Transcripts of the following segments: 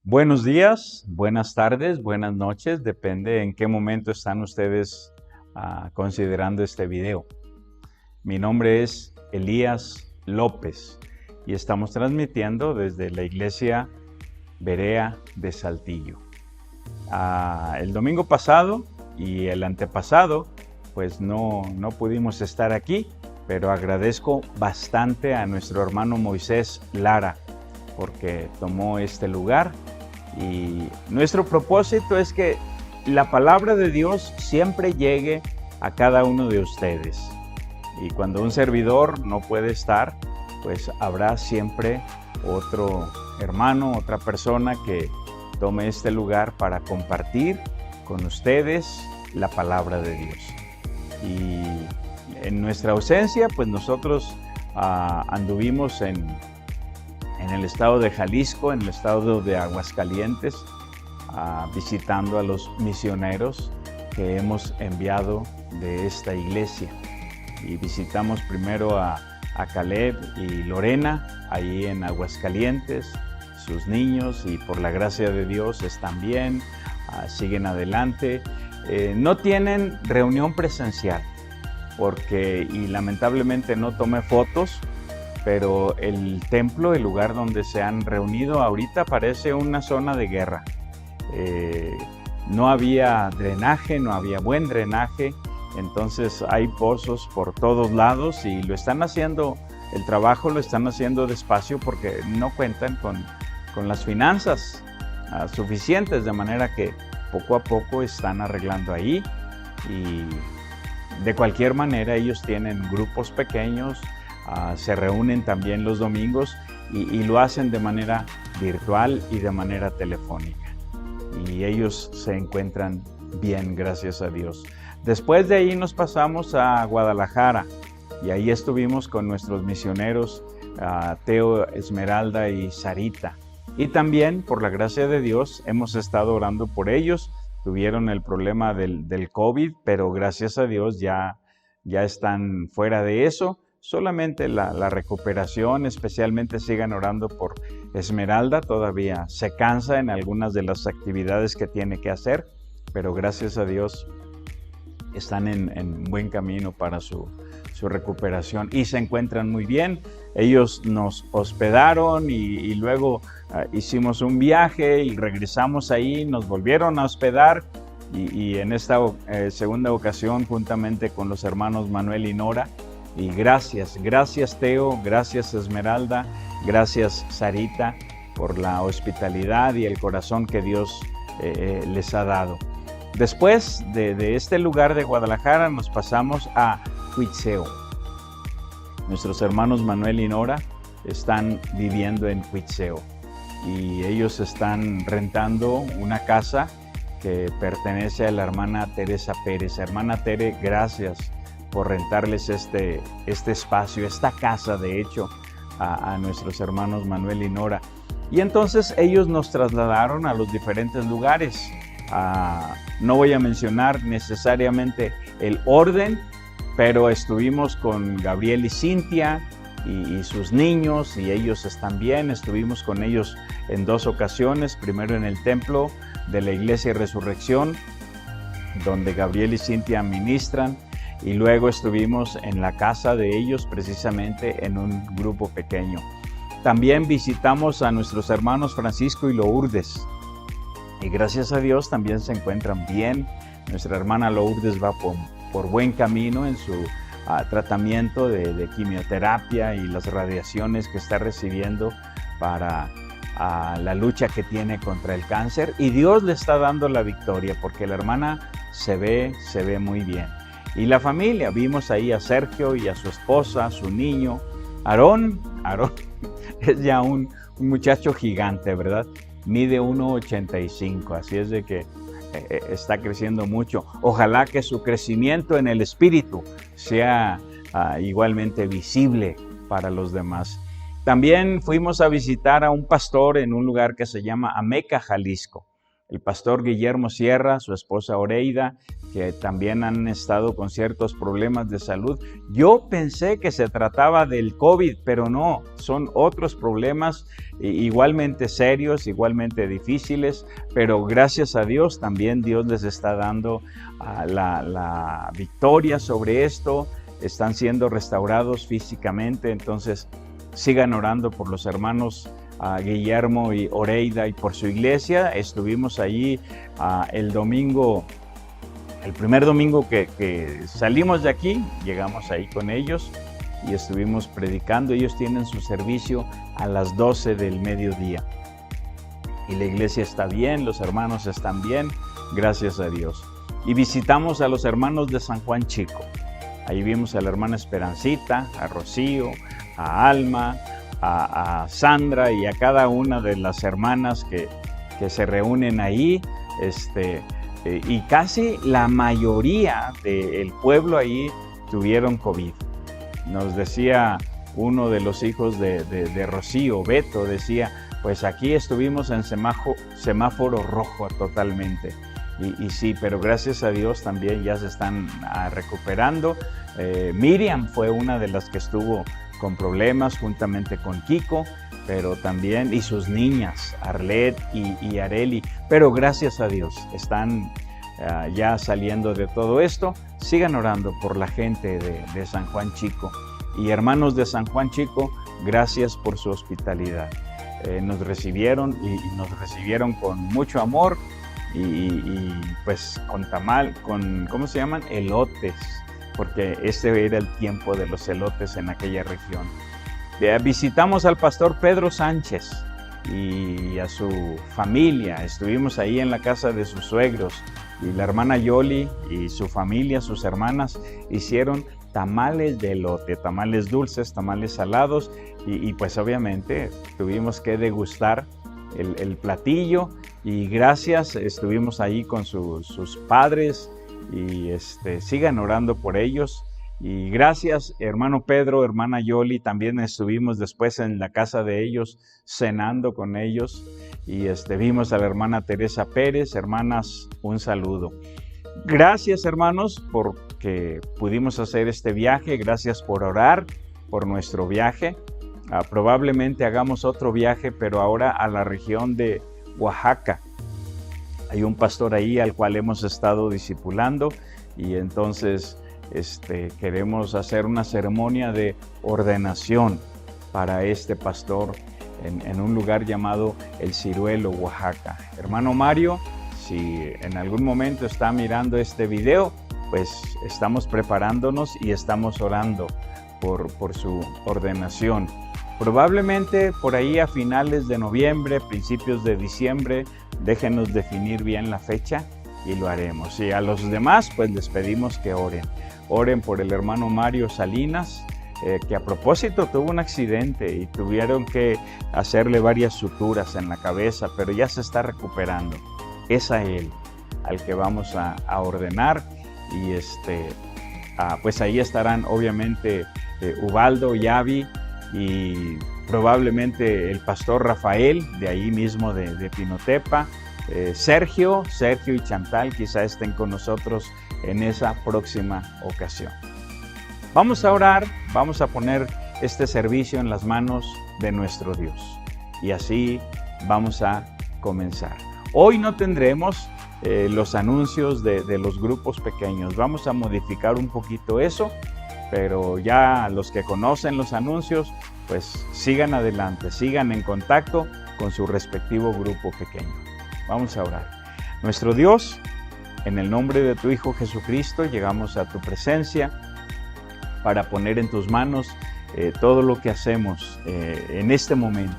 Buenos días, buenas tardes, buenas noches, depende en qué momento están ustedes considerando este video. Mi nombre es Elías López y estamos transmitiendo desde la iglesia Berea de Saltillo. El domingo pasado y el antepasado, pues no pudimos estar aquí, pero agradezco bastante a nuestro hermano Moisés Lara porque tomó este lugar. Y nuestro propósito es que la palabra de Dios siempre llegue a cada uno de ustedes. Y cuando un servidor no puede estar, pues habrá siempre otro hermano, otra persona que tome este lugar para compartir con ustedes la palabra de Dios. Y en nuestra ausencia, pues nosotros anduvimos en el estado de Jalisco, en el estado de Aguascalientes, visitando a los misioneros que hemos enviado de esta iglesia. Y visitamos primero a Caleb y Lorena, ahí en Aguascalientes, sus niños, y por la gracia de Dios están bien, siguen adelante. No tienen reunión presencial, y lamentablemente no tomé fotos, pero el templo, el lugar donde se han reunido ahorita, parece una zona de guerra. No había drenaje, no había buen drenaje, entonces hay pozos por todos lados y el trabajo lo están haciendo despacio porque no cuentan con las finanzas suficientes, de manera que poco a poco están arreglando ahí. Y de cualquier manera ellos tienen grupos pequeños, se reúnen también los domingos y lo hacen de manera virtual y de manera telefónica. Y ellos se encuentran bien, gracias a Dios. Después de ahí nos pasamos a Guadalajara y ahí estuvimos con nuestros misioneros, Teo, Esmeralda y Sarita. Y también, por la gracia de Dios, hemos estado orando por ellos. Tuvieron el problema del COVID, pero gracias a Dios ya están fuera de eso. Solamente la recuperación, especialmente sigan orando por Esmeralda, todavía se cansa en algunas de las actividades que tiene que hacer, pero gracias a Dios están en buen camino para su recuperación y se encuentran muy bien. Ellos nos hospedaron y luego hicimos un viaje y regresamos ahí, nos volvieron a hospedar y en esta segunda ocasión juntamente con los hermanos Manuel y Nora. Y gracias Teo, gracias Esmeralda, gracias Sarita por la hospitalidad y el corazón que Dios les ha dado. Después de este lugar de Guadalajara nos pasamos a Cuitzeo. Nuestros hermanos Manuel y Nora están viviendo en Cuitzeo y ellos están rentando una casa que pertenece a la hermana Teresa Pérez. Hermana Tere, gracias por rentarles este espacio, esta casa de hecho, a nuestros hermanos Manuel y Nora. Y entonces ellos nos trasladaron a los diferentes lugares. No voy a mencionar necesariamente el orden, pero estuvimos con Gabriel y Cintia y sus niños y ellos están bien. Estuvimos con ellos en 2 ocasiones, primero en el templo de la Iglesia Resurrección, donde Gabriel y Cintia ministran, y luego estuvimos en la casa de ellos precisamente en un grupo pequeño. También visitamos a nuestros hermanos Francisco y Lourdes Y gracias a Dios también se encuentran bien. Nuestra hermana Lourdes va por buen camino en su tratamiento de quimioterapia y las radiaciones que está recibiendo para la lucha que tiene contra el cáncer. Y Dios le está dando la victoria porque la hermana se ve muy bien. Y la familia, vimos ahí a Sergio y a su esposa, a su niño. Aarón es ya un muchacho gigante, ¿verdad? Mide 1,85, así es de que está creciendo mucho. Ojalá que su crecimiento en el espíritu sea igualmente visible para los demás. También fuimos a visitar a un pastor en un lugar que se llama Ameca, Jalisco. El pastor Guillermo Sierra, su esposa Oreida, que también han estado con ciertos problemas de salud. Yo pensé que se trataba del COVID, pero no, son otros problemas igualmente serios, igualmente difíciles, pero gracias a Dios también Dios les está dando la victoria sobre esto, están siendo restaurados físicamente, entonces sigan orando por los hermanos Guillermo y Oreida y por su iglesia. Estuvimos allí el primer domingo que salimos de aquí, llegamos ahí con ellos y estuvimos predicando. Ellos tienen su servicio a las 12 del mediodía. Y la iglesia está bien, los hermanos están bien, gracias a Dios. Y visitamos a los hermanos de San Juan Chico. Ahí vimos a la hermana Esperancita, a Rocío, a Alma, a Sandra y a cada una de las hermanas que se reúnen ahí. Y casi la mayoría del pueblo ahí tuvieron COVID. Nos decía uno de los hijos de Rocío, Beto, decía, pues aquí estuvimos en semáforo rojo totalmente. Y sí, pero gracias a Dios también ya se están recuperando. Miriam fue una de las que estuvo con problemas juntamente con Kiko, pero también, y sus niñas, Arlet y Areli, pero gracias a Dios están ya saliendo de todo esto. Sigan orando por la gente de San Juan Chico. Y hermanos de San Juan Chico, gracias por su hospitalidad. Nos recibieron y nos recibieron con mucho amor y pues con ¿cómo se llaman? Elotes, porque este era el tiempo de los elotes en aquella región. Visitamos al pastor Pedro Sánchez y a su familia. Estuvimos ahí en la casa de sus suegros y la hermana Yoli y su familia, sus hermanas, hicieron tamales de elote, tamales dulces, tamales salados y pues obviamente tuvimos que degustar el platillo y gracias, estuvimos ahí con sus padres y sigan orando por ellos. Y gracias, hermano Pedro, hermana Yoli, también estuvimos después en la casa de ellos, cenando con ellos. Y vimos a la hermana Teresa Pérez. Hermanas, un saludo. Gracias, hermanos, porque pudimos hacer este viaje. Gracias por orar por nuestro viaje. Probablemente hagamos otro viaje, pero ahora a la región de Oaxaca. Hay un pastor ahí al cual hemos estado discipulando y entonces queremos hacer una ceremonia de ordenación para este pastor en un lugar llamado El Ciruelo, Oaxaca. Hermano Mario, si en algún momento está mirando este video, pues estamos preparándonos y estamos orando por su ordenación. Probablemente por ahí a finales de noviembre, principios de diciembre, déjenos definir bien la fecha y lo haremos. Y a los demás, pues les pedimos que oren. Oren por el hermano Mario Salinas, que a propósito tuvo un accidente y tuvieron que hacerle varias suturas en la cabeza, pero ya se está recuperando. Es a él al que vamos a ordenar y pues ahí estarán obviamente Ubaldo y Avi y probablemente el pastor Rafael de ahí mismo de Pinotepa, Sergio y Chantal quizá estén con nosotros en esa próxima ocasión. Vamos a orar, vamos a poner este servicio en las manos de nuestro Dios y así vamos a comenzar. Hoy no tendremos los anuncios de los grupos pequeños, vamos a modificar un poquito eso, pero ya los que conocen los anuncios, pues sigan adelante, sigan en contacto con su respectivo grupo pequeño. Vamos a orar. Nuestro Dios, en el nombre de tu Hijo Jesucristo, llegamos a tu presencia para poner en tus manos todo lo que hacemos en este momento.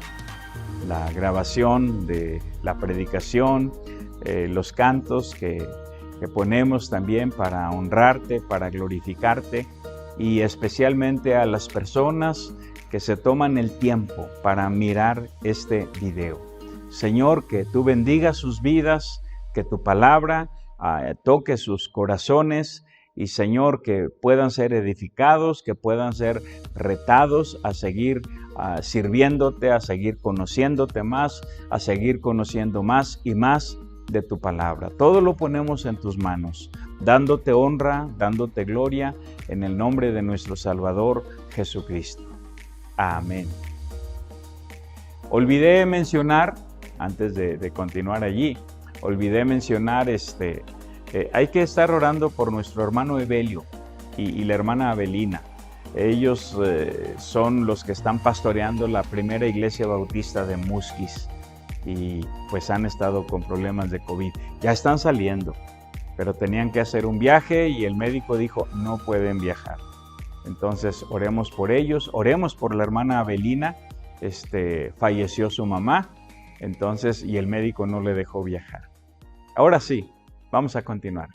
La grabación de la predicación, los cantos que ponemos también para honrarte, para glorificarte, y especialmente a las personas que se toman el tiempo para mirar este video. Señor, que tú bendigas sus vidas, que tu palabra toque sus corazones, y Señor, que puedan ser edificados, que puedan ser retados a seguir sirviéndote, a seguir conociéndote más, a seguir conociendo más y más de tu palabra. Todo lo ponemos en tus manos, dándote honra, dándote gloria, en el nombre de nuestro Salvador Jesucristo. Amén. Olvidé mencionar, antes de continuar allí, hay que estar orando por nuestro hermano Evelio y la hermana Abelina. Ellos son los que están pastoreando la primera iglesia bautista de Musquis, y pues han estado con problemas de COVID. Ya están saliendo, pero tenían que hacer un viaje y el médico dijo no pueden viajar. Entonces oremos por ellos, oremos por la hermana Abelina. Falleció su mamá, entonces, y el médico no le dejó viajar. Ahora sí, vamos a continuar.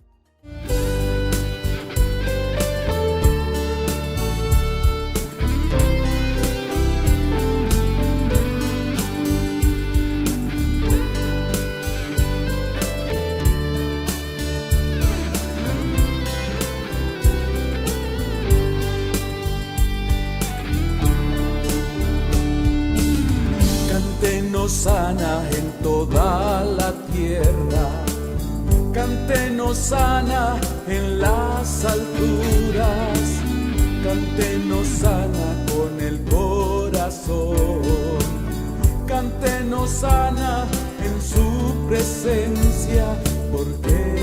Sana en toda la tierra, cántenos sana en las alturas, cántenos sana con el corazón, cántenos sana en su presencia, porque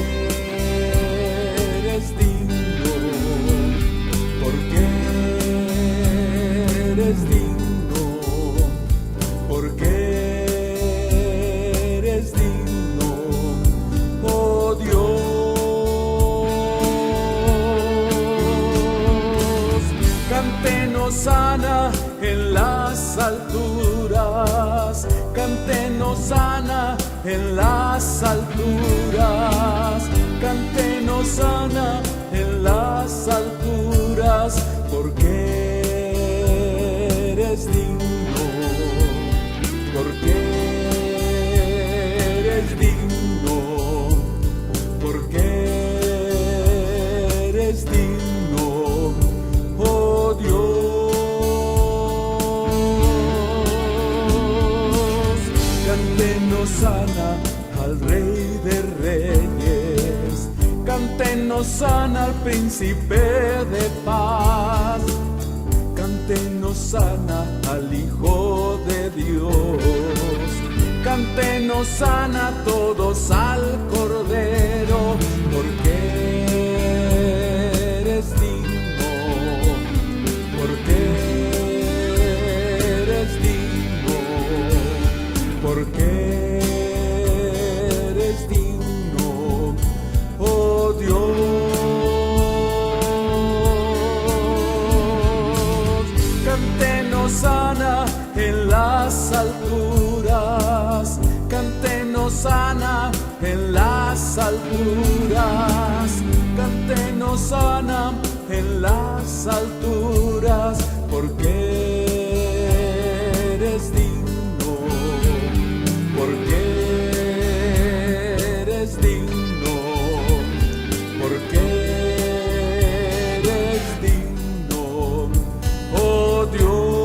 eres digno, porque eres digno, porque sana en las alturas, cántenos sana en las alturas, cántenos sana en las alturas, porque eres digno, porque eres digno, porque eres digno, oh Dios. Cántenos sana al Rey de Reyes, cántenos sana al Príncipe de Paz, cántenos sana al Hijo de Dios, cántenos sana todos al Cordero, porque eres digno, porque eres digno, porque eres digno, oh Dios. Cántenos sana en las alturas, cántenos sana en las alturas, cántenos sana en las alturas, porque eres digno, porque eres digno, porque eres digno, oh Dios.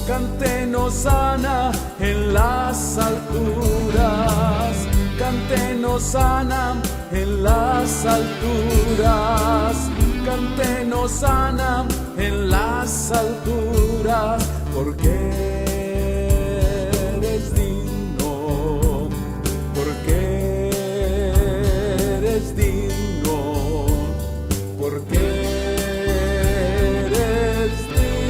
Cántenos sana en las alturas, cántenos sana en las alturas, cántenos sana en las alturas, porque eres digno, porque eres digno, porque eres digno.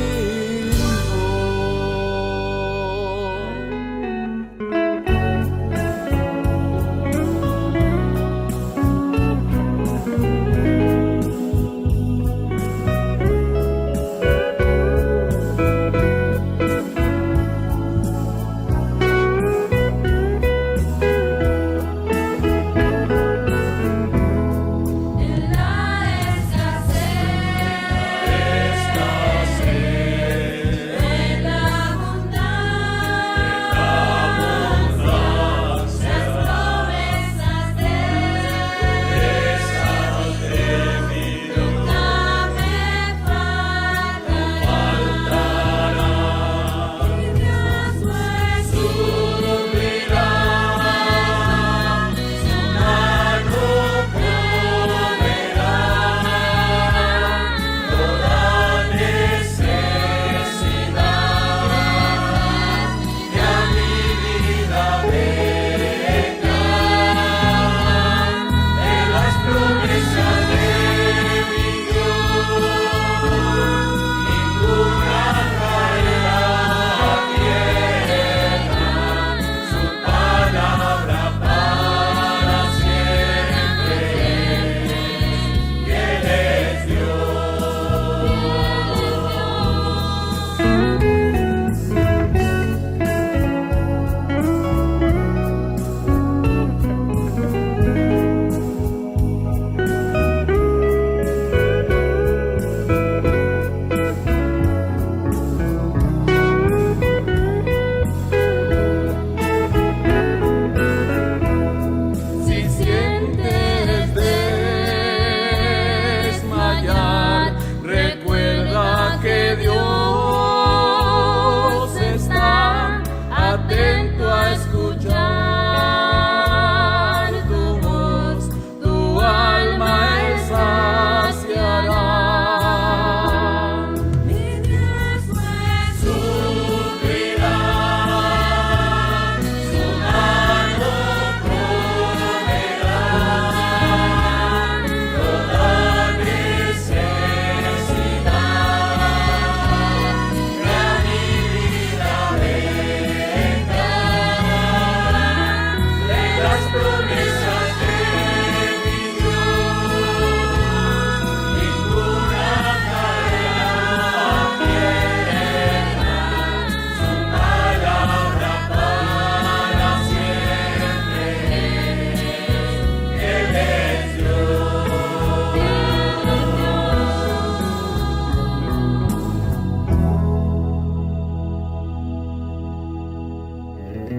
De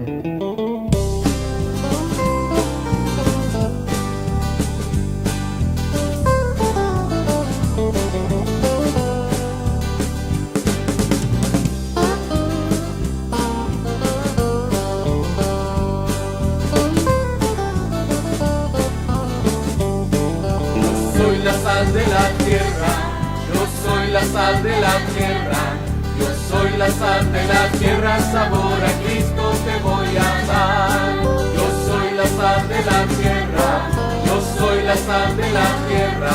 la tierra, yo soy la sal de la tierra, yo soy la sal de la tierra, sabor a Cristo te voy a dar. Yo soy la sal de la tierra, yo soy la sal de la tierra,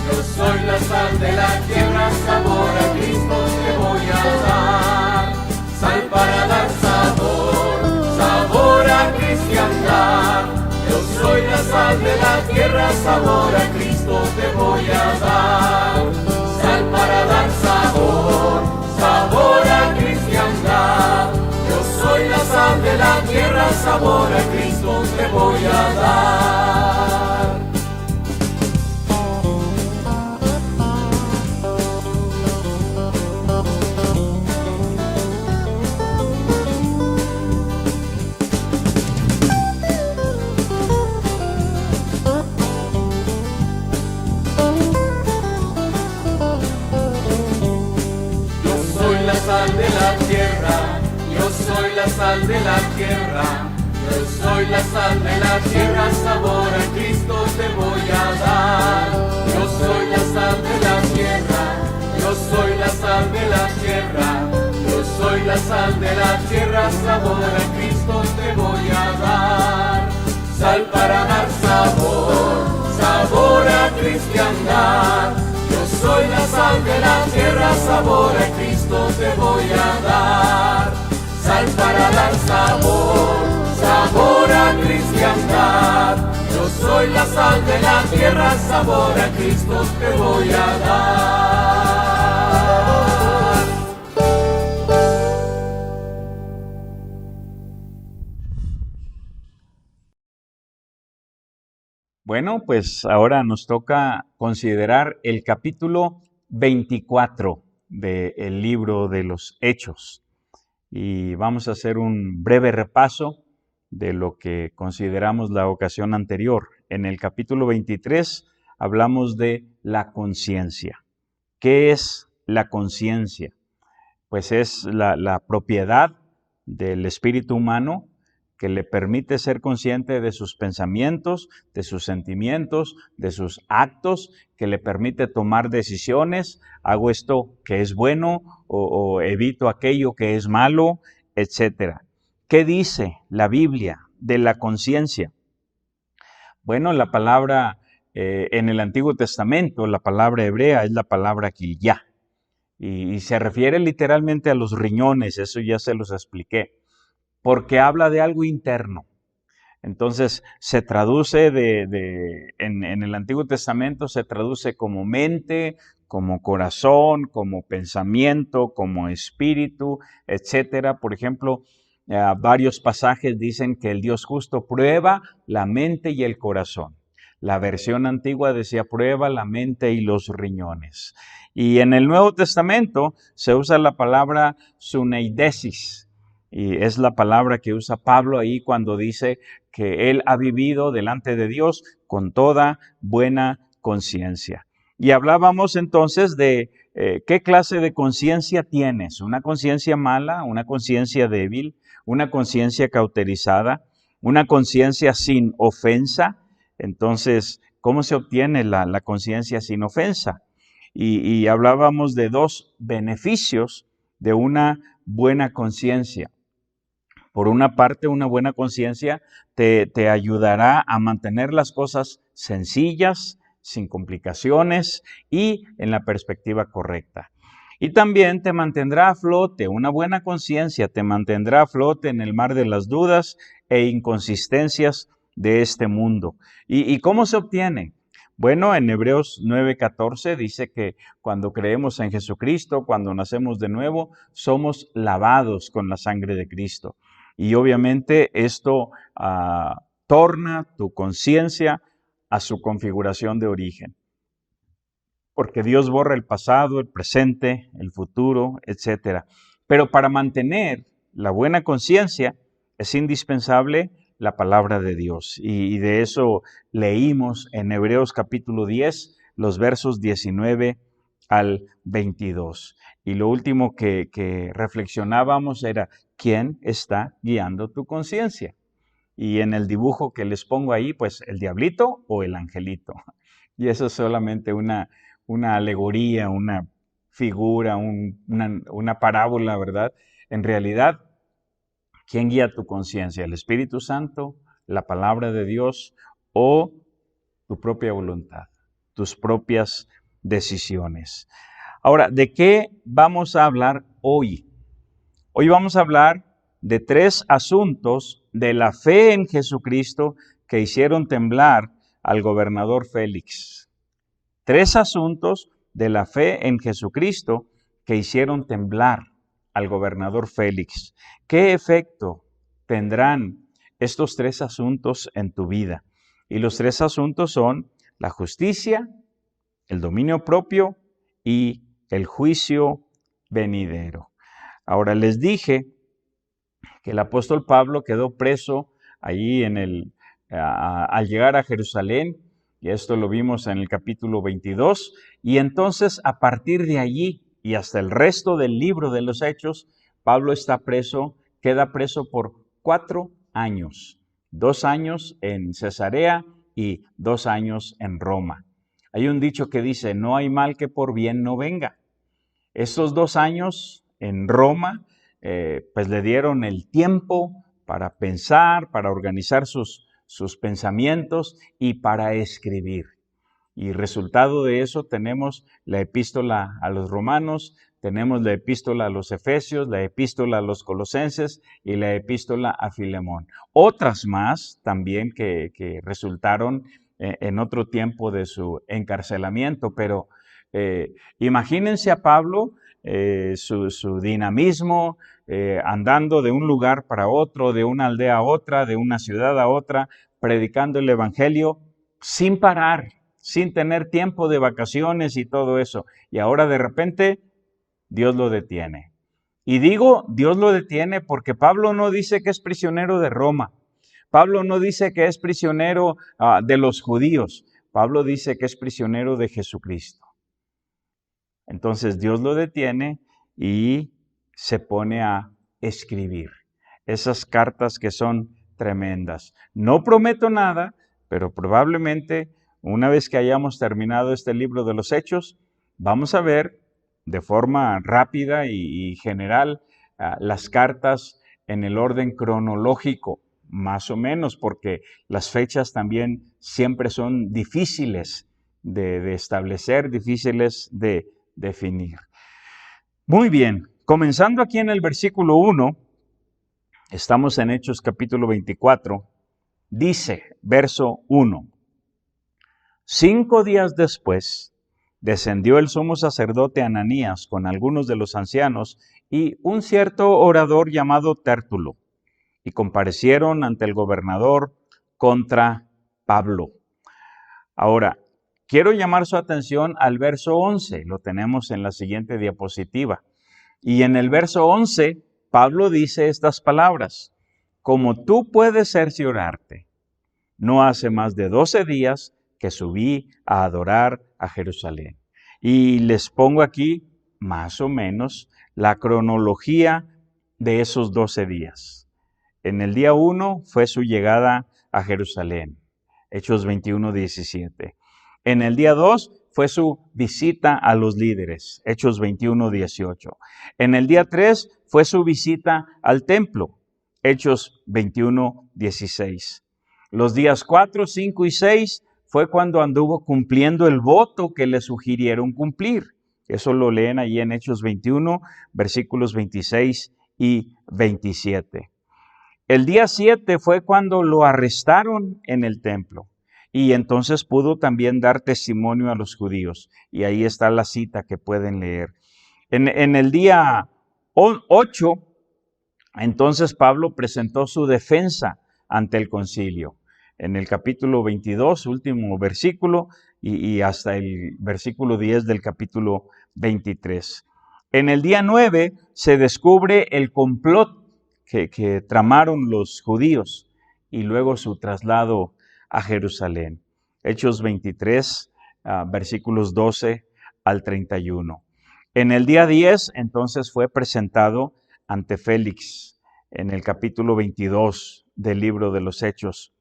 yo soy la sal de la tierra, sabor a Cristo te voy a dar. Sal para dar sabor, sabor a cristiandad. Yo soy la sal de la tierra, sabor a Cristo te voy a dar. Sal para dar sabor, sabor a cristiandad. Yo soy la sal de la tierra, sabor a Cristo te voy a dar. Sal de la tierra, yo soy la sal de la tierra, yo soy la sal de la tierra, sabor a Cristo te voy a dar. Yo soy la sal de la tierra, yo soy la sal de la tierra, yo soy la sal de la tierra, sabor a Cristo te voy a dar. Sal para dar sabor, sabor a cristiandad. Yo soy la sal de la tierra, sabor a Cristo te voy a dar. Sal para dar sabor, sabor a cristiandad. Yo soy la sal de la tierra, sabor a Cristo te voy a dar. Bueno, pues ahora nos toca considerar el capítulo 24 del libro de los Hechos. Y vamos a hacer un breve repaso de lo que consideramos la ocasión anterior. En el capítulo 23 hablamos de la conciencia. ¿Qué es la conciencia? Pues es la propiedad del espíritu humano que le permite ser consciente de sus pensamientos, de sus sentimientos, de sus actos, que le permite tomar decisiones, hago esto que es bueno o evito aquello que es malo, etc. ¿Qué dice la Biblia de la conciencia? Bueno, la palabra en el Antiguo Testamento, la palabra hebrea es la palabra quillá y se refiere literalmente a los riñones, eso ya se los expliqué, porque habla de algo interno. Entonces se traduce en el Antiguo Testamento se traduce como mente, como corazón, como pensamiento, como espíritu, etcétera. Por ejemplo, varios pasajes dicen que el Dios justo prueba la mente y el corazón. La versión antigua decía prueba la mente y los riñones. Y en el Nuevo Testamento se usa la palabra suneidesis. Y es la palabra que usa Pablo ahí cuando dice que él ha vivido delante de Dios con toda buena conciencia. Y hablábamos entonces de qué clase de conciencia tienes. Una conciencia mala, una conciencia débil, una conciencia cauterizada, una conciencia sin ofensa. Entonces, ¿cómo se obtiene la conciencia sin ofensa? Y hablábamos de dos beneficios de una buena conciencia. Por una parte, una buena conciencia te ayudará a mantener las cosas sencillas, sin complicaciones y en la perspectiva correcta. Y también te mantendrá a flote, una buena conciencia te mantendrá a flote en el mar de las dudas e inconsistencias de este mundo. ¿Y cómo se obtiene? Bueno, en Hebreos 9:14 dice que cuando creemos en Jesucristo, cuando nacemos de nuevo, somos lavados con la sangre de Cristo. Y obviamente esto torna tu conciencia a su configuración de origen. Porque Dios borra el pasado, el presente, el futuro, etc. Pero para mantener la buena conciencia es indispensable la palabra de Dios. Y de eso leímos en Hebreos capítulo 10, los versos 19 al 22. Y lo último que reflexionábamos era, ¿quién está guiando tu conciencia? Y en el dibujo que les pongo ahí, pues el diablito o el angelito. Y eso es solamente una alegoría, una figura, una parábola, ¿verdad? En realidad, ¿quién guía tu conciencia? ¿El Espíritu Santo, la palabra de Dios o tu propia voluntad, tus propias decisiones? Ahora, ¿de qué vamos a hablar hoy? Hoy vamos a hablar de 3 asuntos de la fe en Jesucristo que hicieron temblar al gobernador Félix. 3 asuntos de la fe en Jesucristo que hicieron temblar al gobernador Félix. ¿Qué efecto tendrán estos 3 asuntos en tu vida? Y los 3 asuntos son la justicia, el dominio propio y el juicio venidero. Ahora les dije que el apóstol Pablo quedó preso allí al llegar a Jerusalén, y esto lo vimos en el capítulo 22, y entonces a partir de allí y hasta el resto del libro de los Hechos, Pablo queda preso por 4 años, 2 años en Cesarea y 2 años en Roma. Hay un dicho que dice, no hay mal que por bien no venga. Estos 2 años en Roma, pues le dieron el tiempo para pensar, para organizar sus pensamientos y para escribir. Y resultado de eso tenemos la epístola a los romanos, tenemos la epístola a los efesios, la epístola a los colosenses y la epístola a Filemón. Otras más también que resultaron en otro tiempo de su encarcelamiento, pero imagínense a Pablo, su dinamismo, andando de un lugar para otro, de una aldea a otra, de una ciudad a otra, predicando el evangelio sin parar, sin tener tiempo de vacaciones y todo eso. Y ahora de repente Dios lo detiene. Y digo, Dios lo detiene porque Pablo no dice que es prisionero de Roma. Pablo no dice que es prisionero de los judíos. Pablo dice que es prisionero de Jesucristo. Entonces Dios lo detiene y se pone a escribir esas cartas que son tremendas. No prometo nada, pero probablemente una vez que hayamos terminado este libro de los Hechos, vamos a ver de forma rápida y general las cartas en el orden cronológico, más o menos, porque las fechas también siempre son difíciles de establecer, difíciles de definir. Muy bien, comenzando aquí en el versículo 1, estamos en Hechos capítulo 24, dice, verso 1, 5 días después, descendió el sumo sacerdote Ananías con algunos de los ancianos y un cierto orador llamado Tértulo, y comparecieron ante el gobernador contra Pablo. Ahora, quiero llamar su atención al verso 11, lo tenemos en la siguiente diapositiva. Y en el verso 11, Pablo dice estas palabras, como tú puedes cerciorarte, no hace más de 12 días que subí a adorar a Jerusalén. Y les pongo aquí más o menos la cronología de esos 12 días. En el día 1 fue su llegada a Jerusalén, Hechos 21:17. En el día 2 fue su visita a los líderes, Hechos 21:18. En el día 3 fue su visita al templo, Hechos 21:16. Los días 4, 5 y 6 fue cuando anduvo cumpliendo el voto que le sugirieron cumplir. Eso lo leen ahí en Hechos 21, versículos 26 y 27. El día 7 fue cuando lo arrestaron en el templo y entonces pudo también dar testimonio a los judíos. Y ahí está la cita que pueden leer. En el día 8, entonces Pablo presentó su defensa ante el concilio. En el capítulo 22, último versículo, y hasta el versículo 10 del capítulo 23. En el día 9 se descubre el complot que tramaron los judíos y luego su traslado a Jerusalén. Hechos 23, versículos 12 al 31. En el día 10, entonces, fue presentado ante Félix en el capítulo 22 del libro de los Hechos.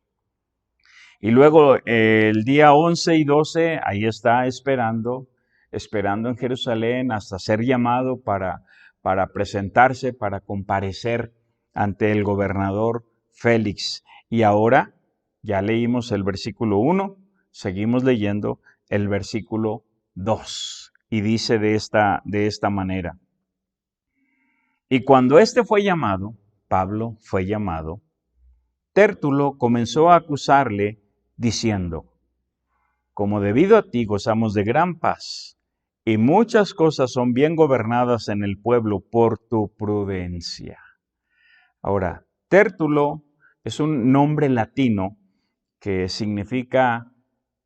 Y luego el día 11 y 12, ahí está esperando en Jerusalén hasta ser llamado para presentarse, para comparecer ante el gobernador Félix. Y ahora ya leímos el versículo 1, seguimos leyendo el versículo 2. Y dice de esta manera: y cuando éste fue llamado, Pablo fue llamado, Tértulo comenzó a acusarle diciendo: como debido a ti gozamos de gran paz, y muchas cosas son bien gobernadas en el pueblo por tu prudencia. Ahora, Tértulo es un nombre latino que significa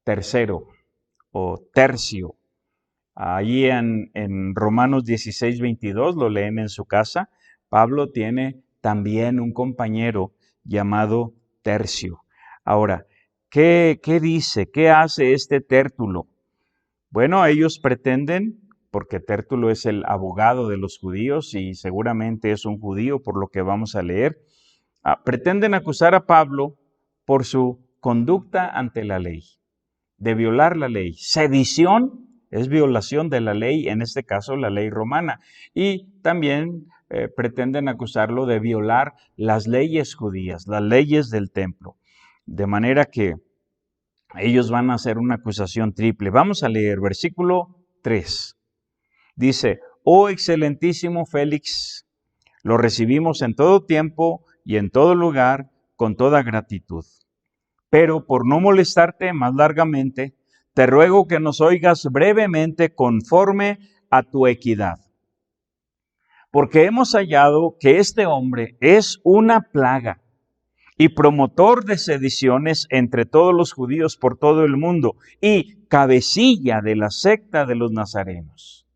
tercero o tercio. Allí en Romanos 16, 22, lo leen en su casa, Pablo tiene también un compañero llamado Tercio. Ahora, ¿qué dice? ¿Qué hace este Tértulo? Bueno, ellos pretenden, porque Tértulo es el abogado de los judíos y seguramente es un judío por lo que vamos a leer, pretenden acusar a Pablo por su conducta ante la ley, de violar la ley. Sedición es violación de la ley, en este caso la ley romana. Y también pretenden acusarlo de violar las leyes judías, las leyes del templo. De manera que ellos van a hacer una acusación triple. Vamos a leer versículo 3. Dice: oh excelentísimo Félix, lo recibimos en todo tiempo y en todo lugar con toda gratitud. Pero por no molestarte más largamente, te ruego que nos oigas brevemente conforme a tu equidad. Porque hemos hallado que este hombre es una plaga y promotor de sediciones entre todos los judíos por todo el mundo y cabecilla de la secta de los nazarenos.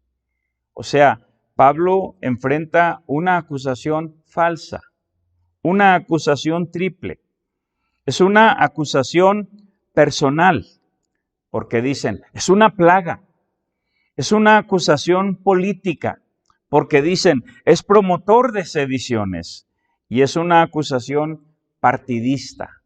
O sea, Pablo enfrenta una acusación falsa, una acusación triple. Es una acusación personal, porque dicen, es una plaga. Es una acusación política, porque dicen, es promotor de sediciones. Y es una acusación partidista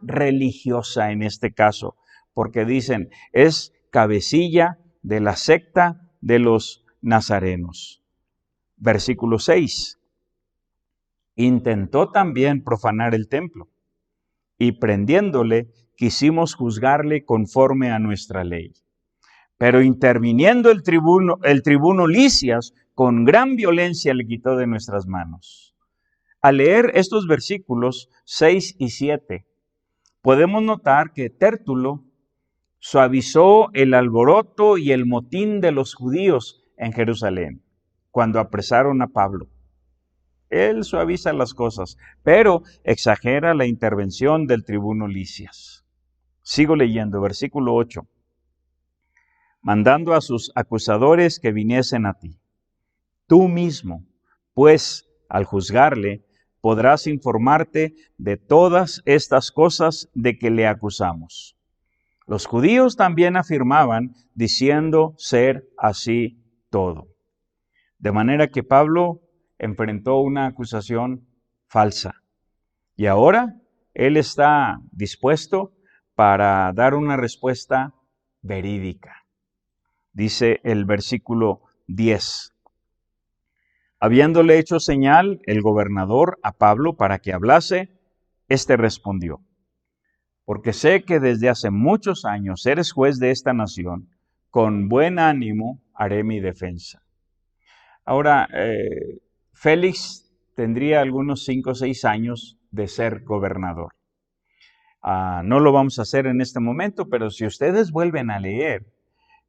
religiosa en este caso, porque dicen, es cabecilla de la secta de los nazarenos. Versículo 6. Intentó también profanar el templo, y prendiéndole, quisimos juzgarle conforme a nuestra ley. Pero interviniendo el tribuno Licias, con gran violencia le quitó de nuestras manos. Al leer estos versículos 6 y 7, podemos notar que Tértulo suavizó el alboroto y el motín de los judíos en Jerusalén cuando apresaron a Pablo. Él suaviza las cosas, pero exagera la intervención del tribuno Licias. Sigo leyendo, versículo 8. Mandando a sus acusadores que viniesen a ti. Tú mismo, pues, al juzgarle, podrás informarte de todas estas cosas de que le acusamos. Los judíos también afirmaban, diciendo ser así todo. De manera que Pablo enfrentó una acusación falsa. Y ahora él está dispuesto para dar una respuesta verídica. Dice el versículo 10. Habiéndole hecho señal el gobernador a Pablo para que hablase, éste respondió: porque sé que desde hace muchos años eres juez de esta nación, con buen ánimo haré mi defensa. Ahora, Félix tendría algunos 5 o 6 años de ser gobernador. No lo vamos a hacer en este momento, pero si ustedes vuelven a leer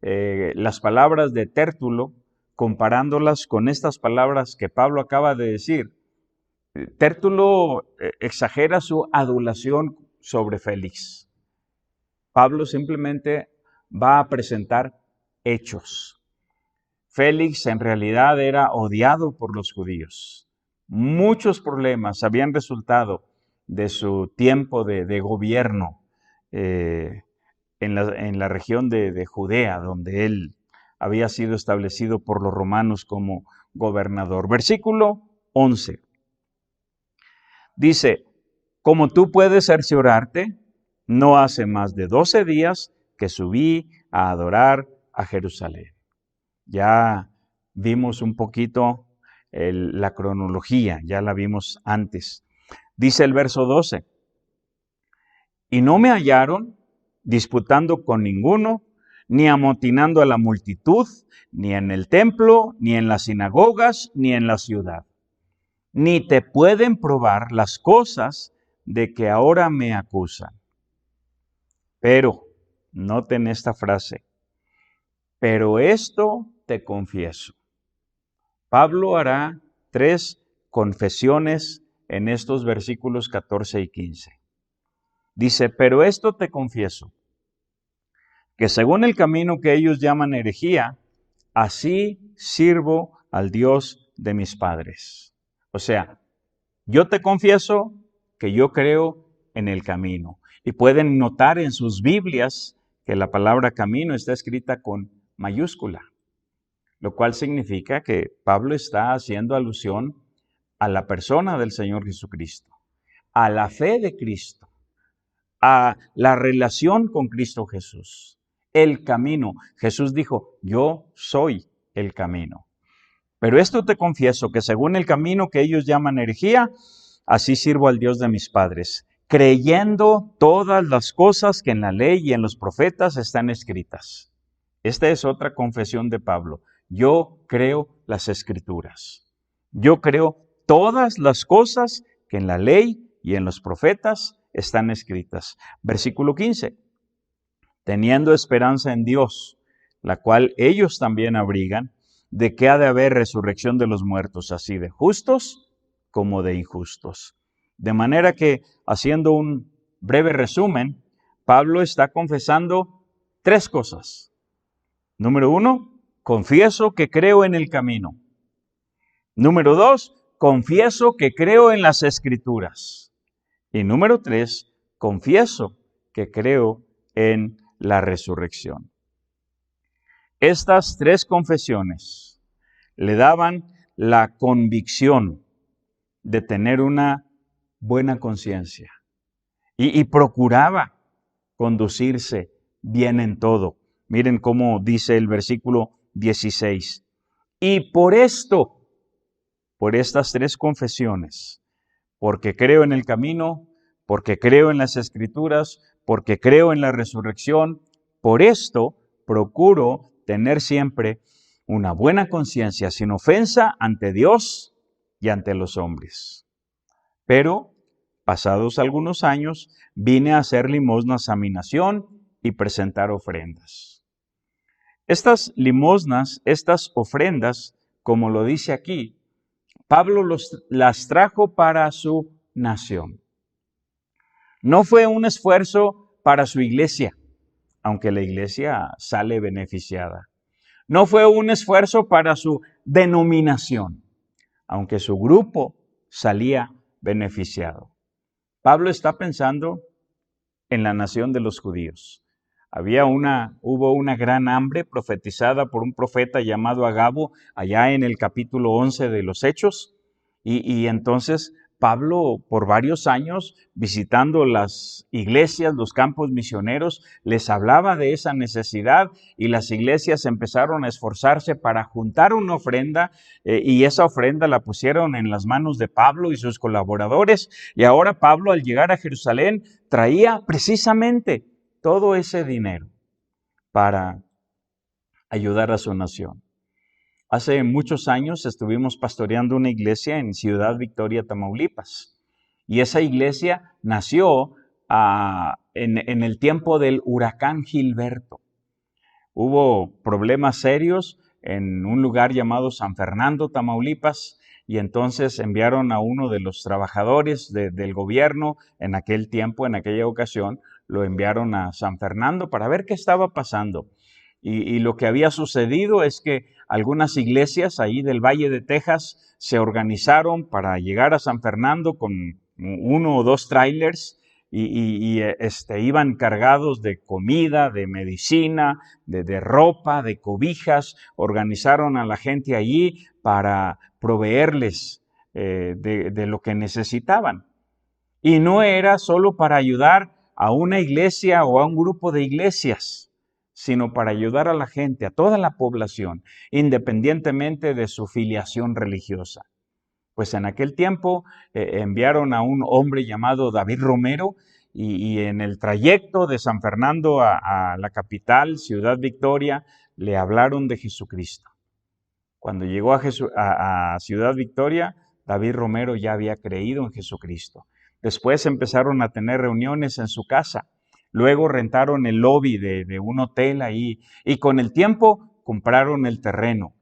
las palabras de Tértulo, comparándolas con estas palabras que Pablo acaba de decir, Tértulo exagera su adulación sobre Félix. Pablo simplemente va a presentar hechos. Félix en realidad era odiado por los judíos. Muchos problemas habían resultado de su tiempo de gobierno en la región de Judea, donde él había sido establecido por los romanos como gobernador. Versículo 11. Dice, como tú puedes cerciorarte, no hace más de 12 días que subí a adorar a Jerusalén. Ya vimos un poquito la cronología, ya la vimos antes. Dice el verso 12, y no me hallaron disputando con ninguno, ni amotinando a la multitud, ni en el templo, ni en las sinagogas, ni en la ciudad. Ni te pueden probar las cosas de que ahora me acusan. Pero, noten esta frase, pero esto te confieso. Pablo hará 3 confesiones en estos versículos 14 y 15. Dice, pero esto te confieso, que según el camino que ellos llaman herejía, así sirvo al Dios de mis padres. O sea, yo te confieso que yo creo en el camino. Y pueden notar en sus Biblias que la palabra camino está escrita con mayúscula, lo cual significa que Pablo está haciendo alusión a la persona del Señor Jesucristo, a la fe de Cristo, a la relación con Cristo Jesús, el camino. Jesús dijo, yo soy el camino. Pero esto te confieso, que según el camino que ellos llaman herejía, así sirvo al Dios de mis padres, creyendo todas las cosas que en la ley y en los profetas están escritas. Esta es otra confesión de Pablo. Yo creo las Escrituras. Yo creo todas las cosas que en la ley y en los profetas están escritas. Versículo 15. Teniendo esperanza en Dios, la cual ellos también abrigan, de que ha de haber resurrección de los muertos, así de justos como de injustos. De manera que, haciendo un breve resumen, Pablo está confesando 3 cosas. Número 1, confieso que creo en el camino. Número 2, confieso que creo en las Escrituras. Y número 3, confieso que creo en la resurrección. Estas 3 confesiones le daban la convicción de tener una buena conciencia y procuraba conducirse bien en todo. Miren cómo dice el versículo 16. Y por esto, por estas 3 confesiones, porque creo en el camino, porque creo en las Escrituras, porque creo en la resurrección, por esto procuro tener siempre una buena conciencia sin ofensa ante Dios y ante los hombres. Pero, pasados algunos años, vine a hacer limosnas a mi nación y presentar ofrendas. Estas limosnas, estas ofrendas, como lo dice aquí, Pablo las trajo para su nación. No fue un esfuerzo para su iglesia, aunque la iglesia sale beneficiada. No fue un esfuerzo para su denominación, aunque su grupo salía beneficiado. Pablo está pensando en la nación de los judíos. Hubo una gran hambre profetizada por un profeta llamado Agabo allá en el capítulo 11 de los Hechos. Y entonces Pablo, por varios años, visitando las iglesias, los campos misioneros, les hablaba de esa necesidad y las iglesias empezaron a esforzarse para juntar una ofrenda y esa ofrenda la pusieron en las manos de Pablo y sus colaboradores. Y ahora Pablo, al llegar a Jerusalén, traía precisamente todo ese dinero para ayudar a su nación. Hace muchos años estuvimos pastoreando una iglesia en Ciudad Victoria, Tamaulipas. Y esa iglesia nació en el tiempo del huracán Gilberto. Hubo problemas serios en un lugar llamado San Fernando, Tamaulipas, y entonces enviaron a uno de los trabajadores del gobierno en aquel tiempo, en aquella ocasión, lo enviaron a San Fernando para ver qué estaba pasando. Y lo que había sucedido es que algunas iglesias ahí del Valle de Texas se organizaron para llegar a San Fernando con 1 o 2 trailers y iban cargados de comida, de medicina, de ropa, de cobijas. Organizaron a la gente allí para proveerles de lo que necesitaban. Y no era solo para ayudar a una iglesia o a un grupo de iglesias, sino para ayudar a la gente, a toda la población, independientemente de su filiación religiosa. Pues en aquel tiempo enviaron a un hombre llamado David Romero y en el trayecto de San Fernando a la capital, Ciudad Victoria, le hablaron de Jesucristo. Cuando llegó a Ciudad Victoria, David Romero ya había creído en Jesucristo. Después empezaron a tener reuniones en su casa. Luego rentaron el lobby de un hotel ahí y con el tiempo compraron el terreno.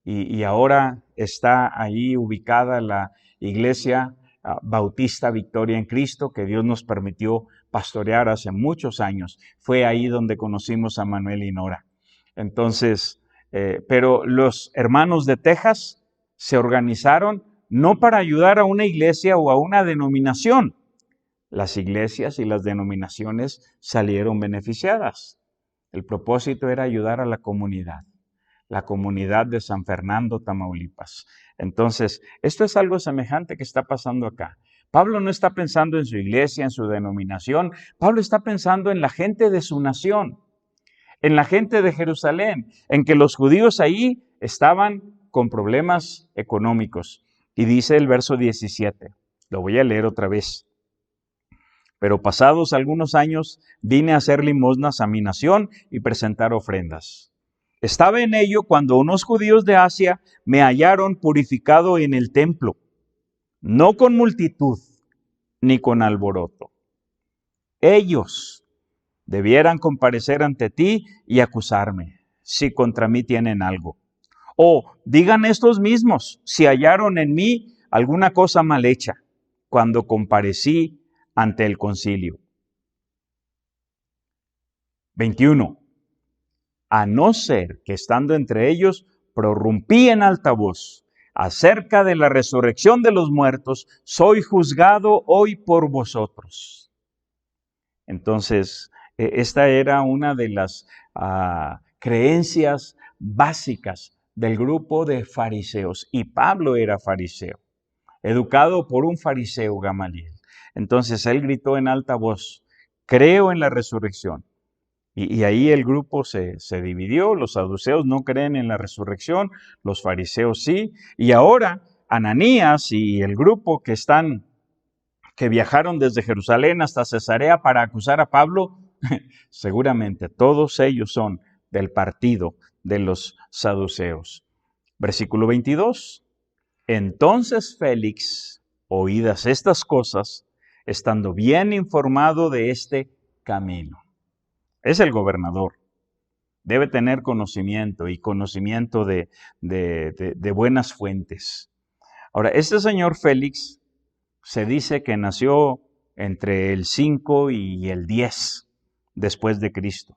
Y ahora está ahí ubicada la iglesia Bautista Victoria en Cristo, que Dios nos permitió pastorear hace muchos años. Fue ahí donde conocimos a Manuel y Nora. Entonces, pero los hermanos de Texas se organizaron no para ayudar a una iglesia o a una denominación. Las iglesias y las denominaciones salieron beneficiadas. El propósito era ayudar a la comunidad de San Fernando, Tamaulipas. Entonces, esto es algo semejante que está pasando acá. Pablo no está pensando en su iglesia, en su denominación. Pablo está pensando en la gente de su nación, en la gente de Jerusalén, en que los judíos ahí estaban con problemas económicos. Y dice el verso 17, lo voy a leer otra vez. Pero pasados algunos años vine a hacer limosnas a mi nación y presentar ofrendas. Estaba en ello cuando unos judíos de Asia me hallaron purificado en el templo, no con multitud ni con alboroto. Ellos debieran comparecer ante ti y acusarme, si contra mí tienen algo. O digan estos mismos, si hallaron en mí alguna cosa mal hecha, cuando comparecí ante el concilio. 21. A no ser que estando entre ellos prorrumpí en alta voz acerca de la resurrección de los muertos, soy juzgado hoy por vosotros. Entonces, esta era una de las creencias básicas del grupo de fariseos, y Pablo era fariseo, educado por un fariseo, Gamaliel. Entonces él gritó en alta voz, creo en la resurrección. Y ahí el grupo se dividió. Los saduceos no creen en la resurrección, los fariseos sí. Y ahora Ananías y el grupo que viajaron desde Jerusalén hasta Cesarea para acusar a Pablo, seguramente todos ellos son del partido de los saduceos. Versículo 22. Entonces Félix, oídas estas cosas, estando bien informado de este camino. Es el gobernador. Debe tener conocimiento y conocimiento de buenas fuentes. Ahora, este señor Félix se dice que nació entre el 5 y el 10 después de Cristo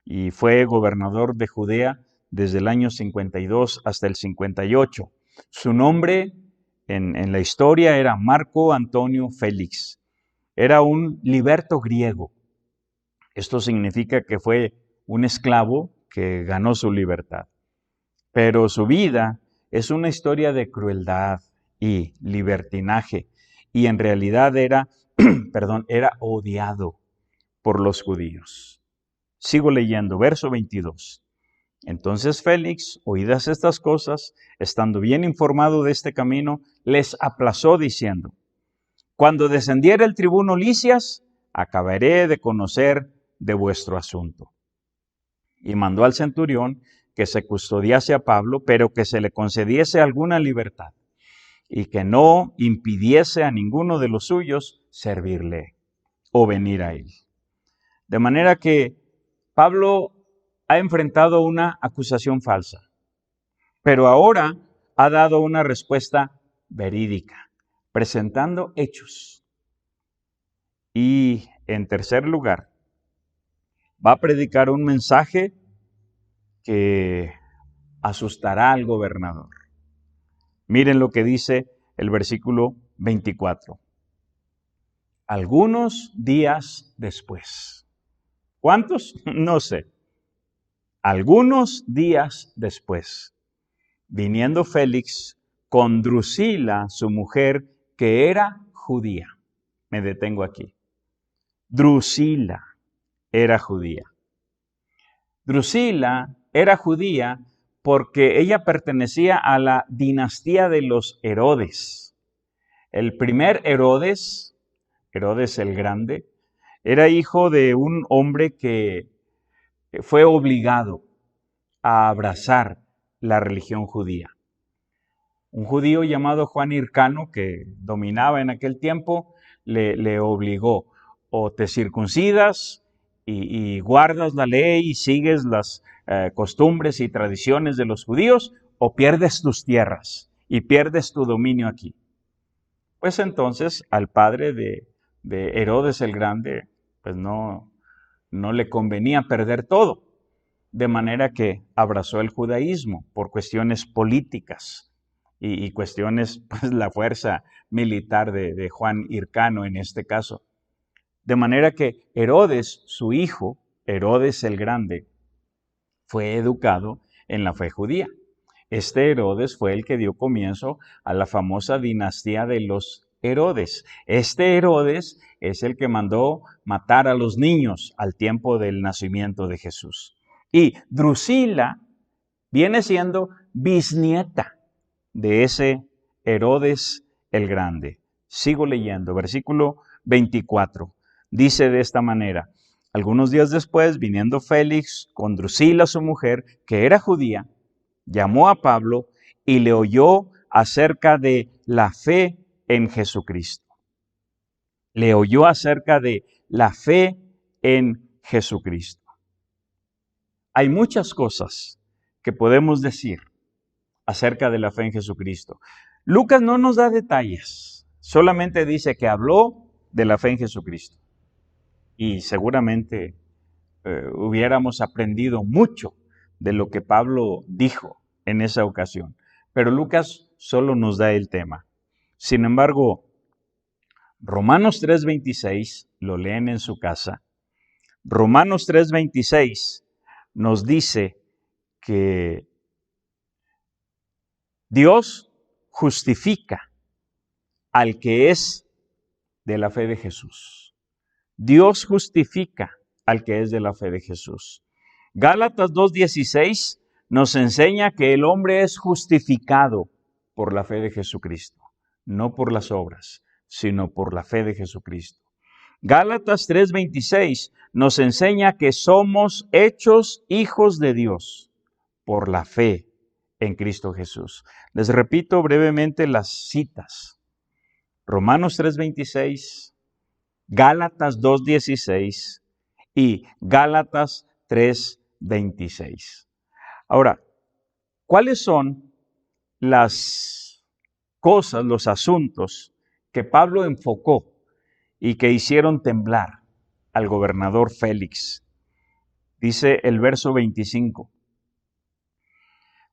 y fue gobernador de Judea desde el año 52 hasta el 58. Su nombre en la historia era Marco Antonio Félix. Era un liberto griego. Esto significa que fue un esclavo que ganó su libertad. Pero su vida es una historia de crueldad y libertinaje. Y en realidad era odiado por los judíos. Sigo leyendo, verso 22. Entonces Félix, oídas estas cosas, estando bien informado de este camino, les aplazó diciendo, cuando descendiera el tribuno Lisias, acabaré de conocer de vuestro asunto. Y mandó al centurión que se custodiase a Pablo, pero que se le concediese alguna libertad, y que no impidiese a ninguno de los suyos servirle o venir a él. De manera que Pablo ha enfrentado una acusación falsa, pero ahora ha dado una respuesta verídica, presentando hechos. Y en tercer lugar, va a predicar un mensaje que asustará al gobernador. Miren lo que dice el versículo 24. Algunos días después. ¿Cuántos? No sé. Algunos días después, viniendo Félix con Drusila, su mujer, que era judía. Me detengo aquí. Drusila era judía. Drusila era judía porque ella pertenecía a la dinastía de los Herodes. El primer Herodes, Herodes el Grande, era hijo de un hombre que fue obligado a abrazar la religión judía. Un judío llamado Juan Hircano, que dominaba en aquel tiempo, le obligó: o te circuncidas y guardas la ley y sigues las costumbres y tradiciones de los judíos, o pierdes tus tierras y pierdes tu dominio aquí. Pues entonces al padre de Herodes el Grande, pues no le convenía perder todo, de manera que abrazó el judaísmo por cuestiones políticas y cuestiones, pues la fuerza militar de Juan Hircano en este caso. De manera que Herodes, su hijo, Herodes el Grande, fue educado en la fe judía. Este Herodes fue el que dio comienzo a la famosa dinastía de los Herodes. Este Herodes es el que mandó matar a los niños al tiempo del nacimiento de Jesús. Y Drusila viene siendo bisnieta de ese Herodes el Grande. Sigo leyendo, versículo 24. Dice de esta manera: algunos días después, viniendo Félix con Drusila, su mujer, que era judía, llamó a Pablo y le oyó acerca de la fe en Jesucristo. Le oyó acerca de la fe en Jesucristo. Hay muchas cosas que podemos decir acerca de la fe en Jesucristo. Lucas no nos da detalles, solamente dice que habló de la fe en Jesucristo. Y seguramente hubiéramos aprendido mucho de lo que Pablo dijo en esa ocasión. Pero Lucas solo nos da el tema. Sin embargo, Romanos 3:26, lo leen en su casa. Romanos 3:26 nos dice que Dios justifica al que es de la fe de Jesús. Dios justifica al que es de la fe de Jesús. Gálatas 2:16 nos enseña que el hombre es justificado por la fe de Jesucristo, no por las obras, sino por la fe de Jesucristo. Gálatas 3:26 nos enseña que somos hechos hijos de Dios por la fe en Cristo Jesús. Les repito brevemente las citas. Romanos 3:26, Gálatas 2:16 y Gálatas 3:26. Ahora, ¿cuáles son las cosas, los asuntos que Pablo enfocó y que hicieron temblar al gobernador Félix? Dice el verso 25.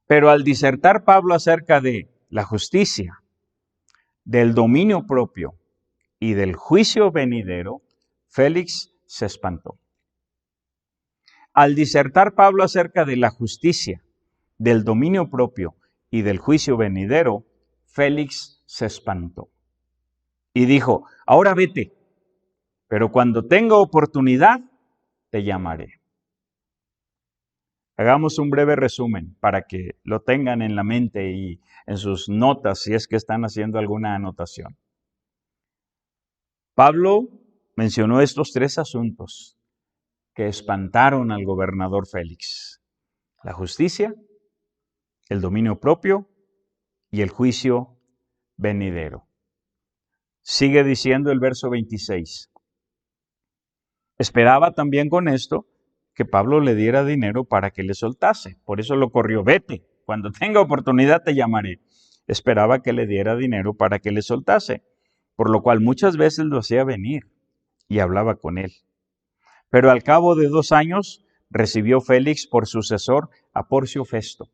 Pero al disertar Pablo acerca de la justicia, del dominio propio y del juicio venidero, Félix se espantó. Al disertar Pablo acerca de la justicia, del dominio propio y del juicio venidero, Félix se espantó y dijo: ahora vete, pero cuando tenga oportunidad te llamaré. Hagamos un breve resumen para que lo tengan en la mente y en sus notas si es que están haciendo alguna anotación. Pablo mencionó estos tres asuntos que espantaron al gobernador Félix: la justicia, el dominio propio y el juicio venidero. Sigue diciendo el verso 26. Esperaba también con esto que Pablo le diera dinero para que le soltase. Por eso lo corrió: vete, cuando tenga oportunidad te llamaré. Esperaba que le diera dinero para que le soltase, por lo cual muchas veces lo hacía venir y hablaba con él. Pero al cabo de 2 años recibió Félix por sucesor a Porcio Festo,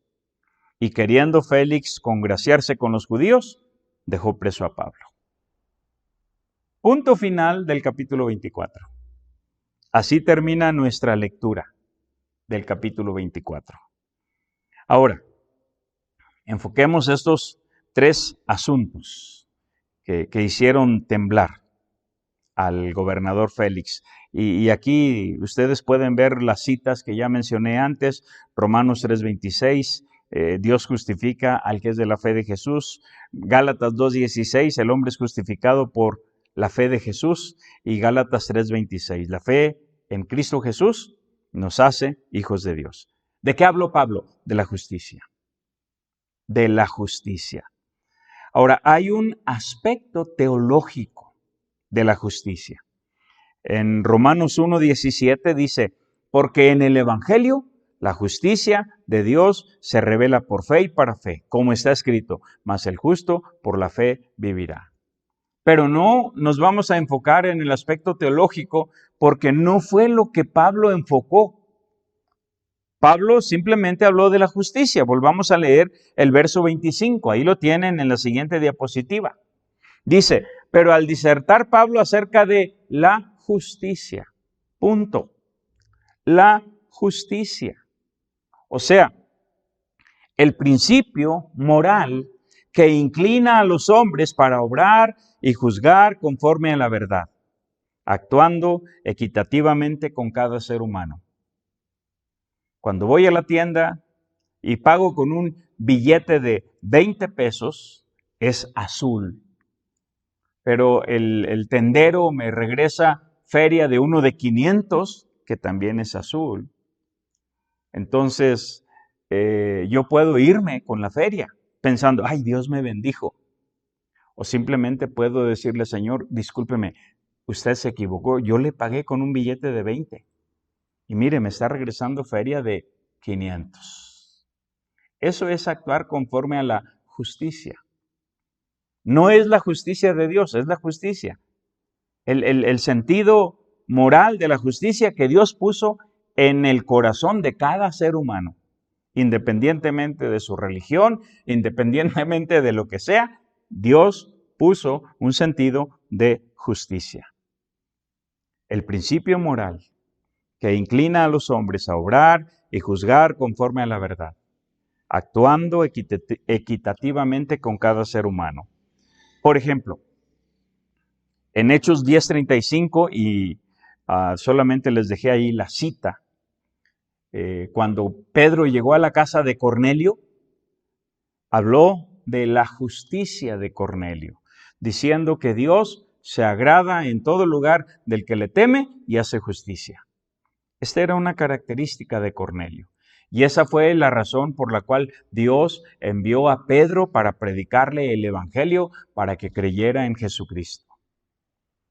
y queriendo Félix congraciarse con los judíos, dejó preso a Pablo. Punto final del capítulo 24. Así termina nuestra lectura del capítulo 24. Ahora, enfoquemos estos 3 asuntos que hicieron temblar al gobernador Félix. Y aquí ustedes pueden ver las citas que ya mencioné antes, Romanos 3:26, Dios justifica al que es de la fe de Jesús, Gálatas 2:16, el hombre es justificado por la fe de Jesús, y Gálatas 3:26, la fe en Cristo Jesús nos hace hijos de Dios. ¿De qué habló Pablo? De la justicia. De la justicia. Ahora, hay un aspecto teológico de la justicia. En Romanos 1:17 dice, porque en el Evangelio la justicia de Dios se revela por fe y para fe, como está escrito, mas el justo por la fe vivirá. Pero no nos vamos a enfocar en el aspecto teológico porque no fue lo que Pablo enfocó. Pablo simplemente habló de la justicia. Volvamos a leer el verso 25, ahí lo tienen en la siguiente diapositiva. Dice, pero al disertar Pablo acerca de la justicia, punto, la justicia. O sea, el principio moral que inclina a los hombres para obrar y juzgar conforme a la verdad, actuando equitativamente con cada ser humano. Cuando voy a la tienda y pago con un billete de 20 pesos, es azul. Pero el tendero me regresa feria de uno de 500, que también es azul. Entonces, yo puedo irme con la feria pensando, ay, Dios me bendijo. O simplemente puedo decirle, Señor, discúlpeme, usted se equivocó, yo le pagué con un billete de 20. Y mire, me está regresando feria de 500. Eso es actuar conforme a la justicia. No es la justicia de Dios, es la justicia. El sentido moral de la justicia que Dios puso en el corazón de cada ser humano, independientemente de su religión, independientemente de lo que sea, Dios puso un sentido de justicia. El principio moral que inclina a los hombres a obrar y juzgar conforme a la verdad, actuando equitativamente con cada ser humano. Por ejemplo, en Hechos 10:35, y solamente les dejé ahí la cita, cuando Pedro llegó a la casa de Cornelio, habló de la justicia de Cornelio, diciendo que Dios se agrada en todo lugar del que le teme y hace justicia. Esta era una característica de Cornelio. Y esa fue la razón por la cual Dios envió a Pedro para predicarle el Evangelio, para que creyera en Jesucristo.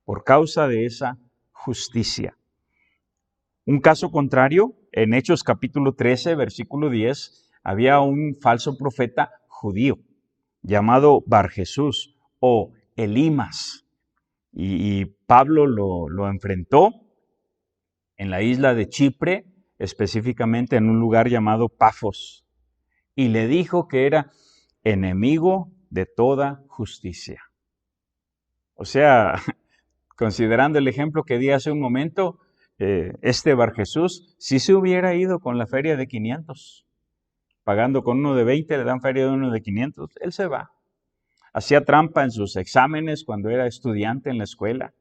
Por causa de esa justicia. Un caso contrario, en Hechos capítulo 13, versículo 10, había un falso profeta judío llamado Barjesús o Elimas. Y Pablo lo enfrentó en la isla de Chipre, específicamente en un lugar llamado Pafos, y le dijo que era enemigo de toda justicia. O sea, considerando el ejemplo que di hace un momento, este Barjesús sí se hubiera ido con la feria de 500, pagando con uno de 20, le dan feria de uno de 500, él se va. Hacía trampa en sus exámenes cuando era estudiante en la escuela,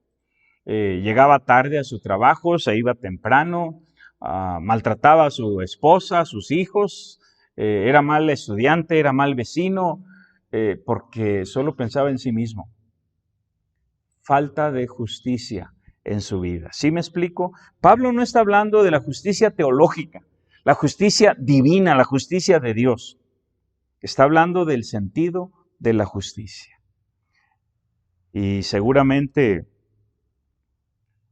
llegaba tarde a su trabajo, se iba temprano, maltrataba a su esposa, a sus hijos, era mal estudiante, era mal vecino, porque solo pensaba en sí mismo. Falta de justicia en su vida. ¿Sí me explico? Pablo no está hablando de la justicia teológica, la justicia divina, la justicia de Dios. Está hablando del sentido de la justicia. Y seguramente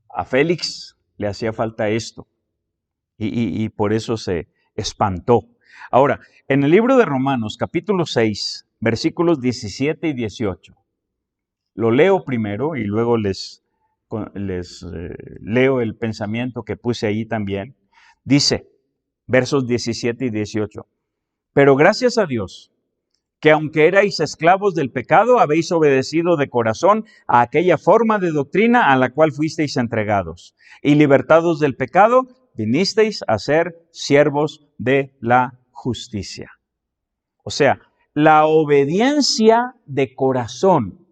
a Félix le hacía falta esto. Y por eso se espantó. Ahora, en el libro de Romanos, capítulo 6, versículos 17 y 18, lo leo primero y luego les leo el pensamiento que puse ahí también. Dice, versos 17 y 18, Pero gracias a Dios, que aunque erais esclavos del pecado, habéis obedecido de corazón a aquella forma de doctrina a la cual fuisteis entregados. Y libertados del pecado, vinisteis a ser siervos de la justicia. O sea, la obediencia de corazón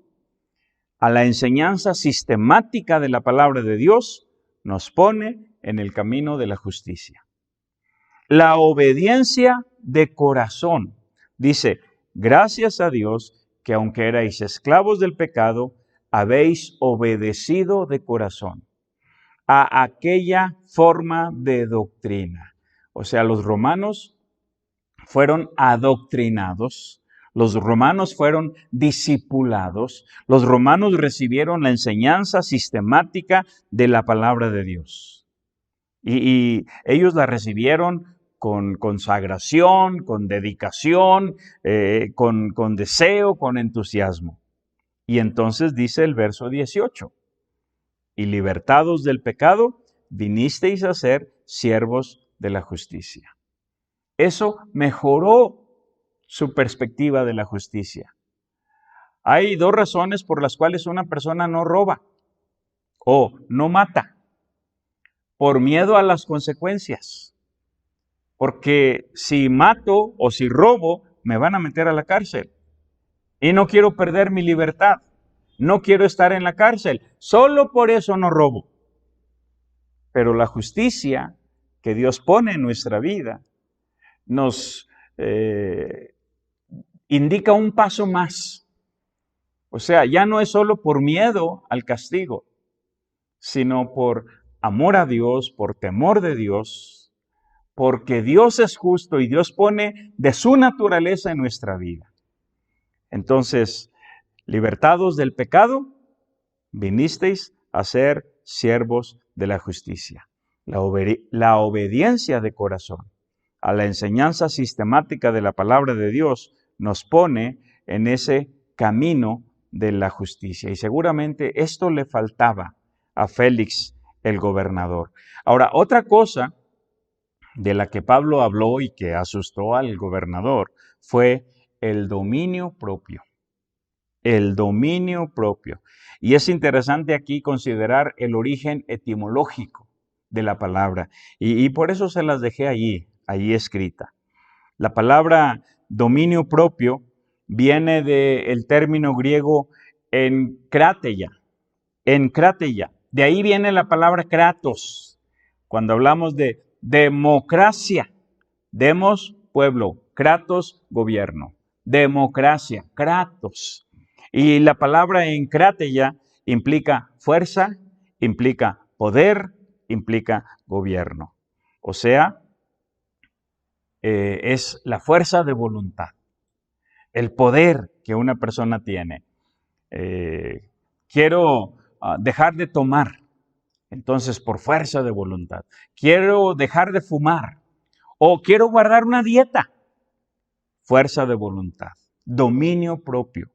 a la enseñanza sistemática de la palabra de Dios nos pone en el camino de la justicia. La obediencia de corazón. Dice, gracias a Dios que aunque erais esclavos del pecado, habéis obedecido de corazón a aquella forma de doctrina. O sea, los romanos fueron adoctrinados, los romanos fueron discipulados, los romanos recibieron la enseñanza sistemática de la palabra de Dios. Y ellos la recibieron con consagración, con dedicación, con deseo, con entusiasmo. Y entonces dice el verso 18, y libertados del pecado, vinisteis a ser siervos de la justicia. Eso mejoró su perspectiva de la justicia. Hay dos razones por las cuales una persona no roba o no mata. Por miedo a las consecuencias. Porque si mato o si robo, me van a meter a la cárcel. Y no quiero perder mi libertad. No quiero estar en la cárcel. Solo por eso no robo. Pero la justicia que Dios pone en nuestra vida nos indica un paso más. O sea, ya no es solo por miedo al castigo, sino por amor a Dios, por temor de Dios, porque Dios es justo y Dios pone de su naturaleza en nuestra vida. Entonces, libertados del pecado, vinisteis a ser siervos de la justicia. La obediencia de corazón a la enseñanza sistemática de la palabra de Dios nos pone en ese camino de la justicia. Y seguramente esto le faltaba a Félix el gobernador. Ahora, otra cosa de la que Pablo habló y que asustó al gobernador fue el dominio propio. El dominio propio. Y es interesante aquí considerar el origen etimológico de la palabra. Y por eso se las dejé allí escrita. La palabra dominio propio viene del término griego enkráteia. De ahí viene la palabra kratos. Cuando hablamos de democracia, demos, pueblo, kratos, gobierno. Democracia, kratos. Y la palabra enkráteia implica fuerza, implica poder, implica gobierno. O sea, es la fuerza de voluntad, el poder que una persona tiene. Quiero dejar de tomar, entonces por fuerza de voluntad. Quiero dejar de fumar o quiero guardar una dieta, fuerza de voluntad, dominio propio.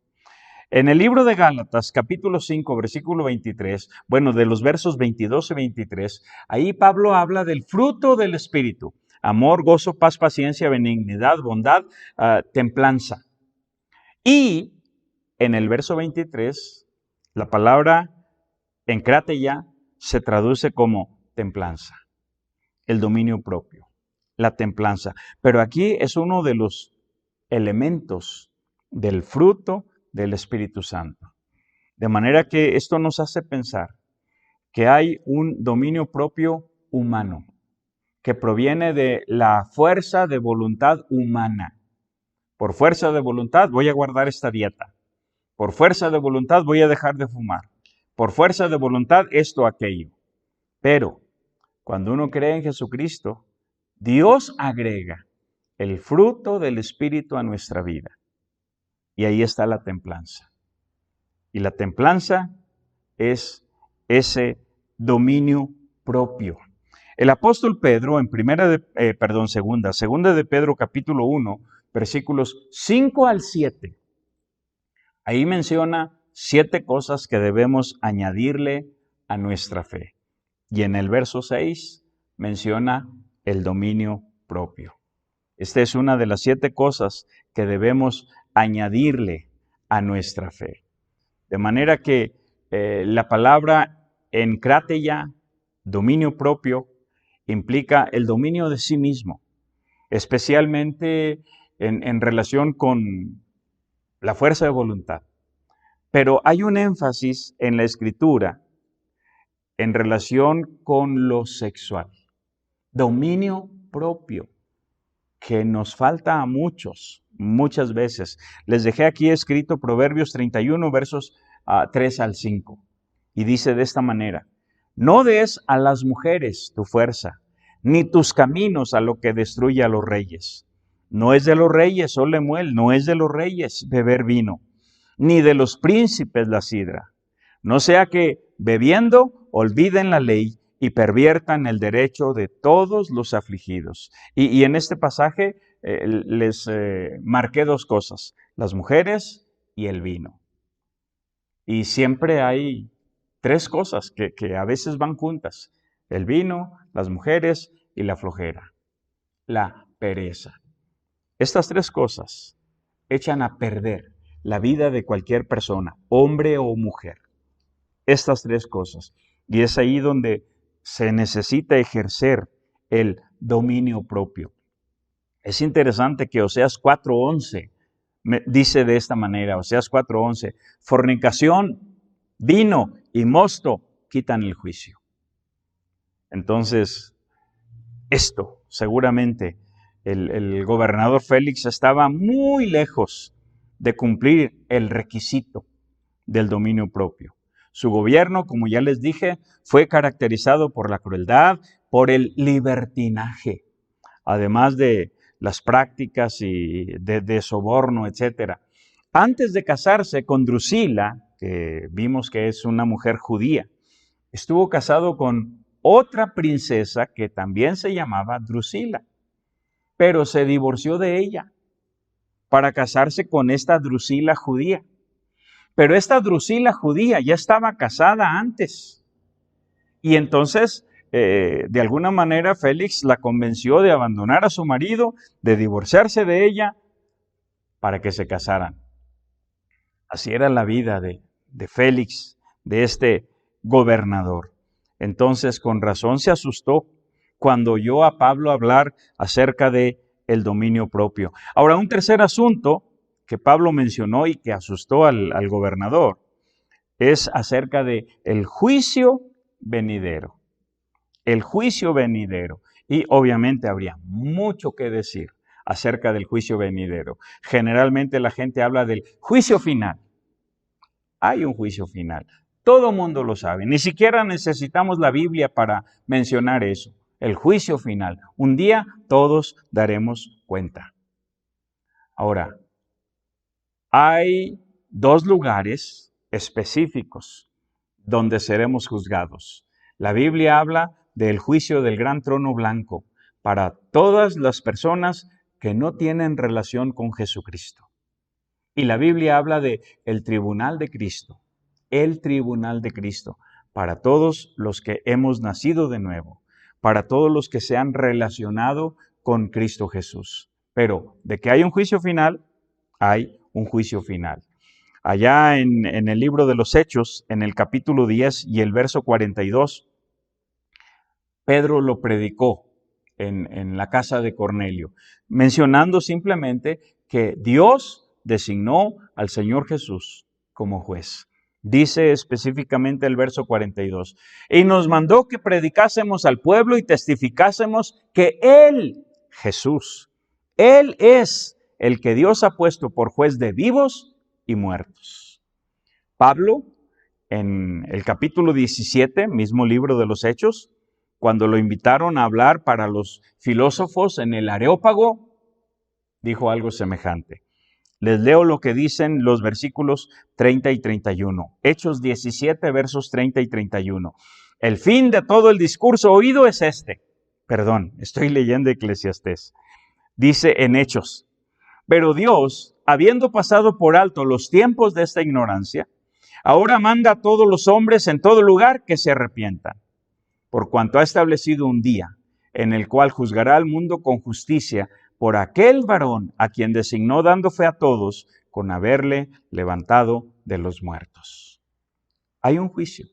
En el libro de Gálatas, capítulo 5, versículo 23, bueno, de los versos 22 y 23, ahí Pablo habla del fruto del Espíritu. Amor, gozo, paz, paciencia, benignidad, bondad, templanza. Y en el verso 23, la palabra enkráteia se traduce como templanza, el dominio propio, la templanza. Pero aquí es uno de los elementos del fruto del Espíritu Santo. De manera que esto nos hace pensar que hay un dominio propio humano, que proviene de la fuerza de voluntad humana. Por fuerza de voluntad voy a guardar esta dieta. Por fuerza de voluntad voy a dejar de fumar. Por fuerza de voluntad esto, aquello. Pero cuando uno cree en Jesucristo, Dios agrega el fruto del Espíritu a nuestra vida. Y ahí está la templanza. Y la templanza es ese dominio propio. El apóstol Pedro en segunda de Pedro capítulo 1, versículos 5 al 7, ahí menciona 7 cosas que debemos añadirle a nuestra fe. Y en el verso 6 menciona el dominio propio. Esta es una de las 7 cosas que debemos añadirle a nuestra fe. De manera que la palabra encrateia, dominio propio, implica el dominio de sí mismo, especialmente en relación con la fuerza de voluntad. Pero hay un énfasis en la Escritura en relación con lo sexual. Dominio propio, que nos falta a muchas veces. Les dejé aquí escrito Proverbios 31, versos 3 al 5. Y dice de esta manera: no des a las mujeres tu fuerza, ni tus caminos a lo que destruye a los reyes. No es de los reyes, oh Lemuel, no es de los reyes beber vino, ni de los príncipes la sidra. No sea que, bebiendo, olviden la ley y perviertan el derecho de todos los afligidos. Y en este pasaje les marqué 2 cosas: las mujeres y el vino. Y siempre hay 3 cosas que a veces van juntas: el vino, las mujeres y la flojera, la pereza. Estas 3 cosas echan a perder la vida de cualquier persona, hombre o mujer. Estas 3 cosas. Y es ahí donde se necesita ejercer el dominio propio. Es interesante que Oseas 4:11 dice de esta manera, Oseas 4:11, fornicación, vino y mosto quitan el juicio. Entonces, esto seguramente el gobernador Félix estaba muy lejos de cumplir el requisito del dominio propio. Su gobierno, como ya les dije, fue caracterizado por la crueldad, por el libertinaje, además de las prácticas de soborno, etc. Antes de casarse con Drusila, que vimos que es una mujer judía, estuvo casado con otra princesa que también se llamaba Drusila, pero se divorció de ella para casarse con esta Drusila judía. Pero esta Drusila judía ya estaba casada antes. Y entonces, de alguna manera, Félix la convenció de abandonar a su marido, de divorciarse de ella, para que se casaran. Así era la vida de Félix, de este gobernador. Entonces, con razón se asustó cuando oyó a Pablo hablar acerca de el dominio propio. Ahora, un tercer asunto que Pablo mencionó y que asustó al gobernador es acerca de el juicio venidero. El juicio venidero. Y obviamente habría mucho que decir acerca del juicio venidero. Generalmente la gente habla del juicio final. Hay un juicio final. Todo mundo lo sabe. Ni siquiera necesitamos la Biblia para mencionar eso. El juicio final. Un día todos daremos cuenta. Ahora, hay 2 lugares específicos donde seremos juzgados. La Biblia habla del juicio del gran trono blanco para todas las personas que no tienen relación con Jesucristo. Y la Biblia habla de el tribunal de Cristo, para todos los que hemos nacido de nuevo, para todos los que se han relacionado con Cristo Jesús. Pero de que hay un juicio final, hay un juicio final. Allá en el libro de los Hechos, en el capítulo 10 y el verso 42, Pedro lo predicó en la casa de Cornelio, mencionando simplemente que Dios designó al Señor Jesús como juez. Dice específicamente el verso 42, y nos mandó que predicásemos al pueblo y testificásemos que Él, Jesús, Él es el que Dios ha puesto por juez de vivos y muertos. Pablo, en el capítulo 17, mismo libro de los Hechos, cuando lo invitaron a hablar para los filósofos en el Areópago, dijo algo semejante. Les leo lo que dicen los versículos 30 y 31. Hechos 17, versos 30 y 31. El fin de todo el discurso oído es este. Perdón, estoy leyendo Eclesiastés. Dice en Hechos, pero Dios, habiendo pasado por alto los tiempos de esta ignorancia, ahora manda a todos los hombres en todo lugar que se arrepientan, por cuanto ha establecido un día en el cual juzgará al mundo con justicia por aquel varón a quien designó dando fe a todos con haberle levantado de los muertos. Hay un juicio.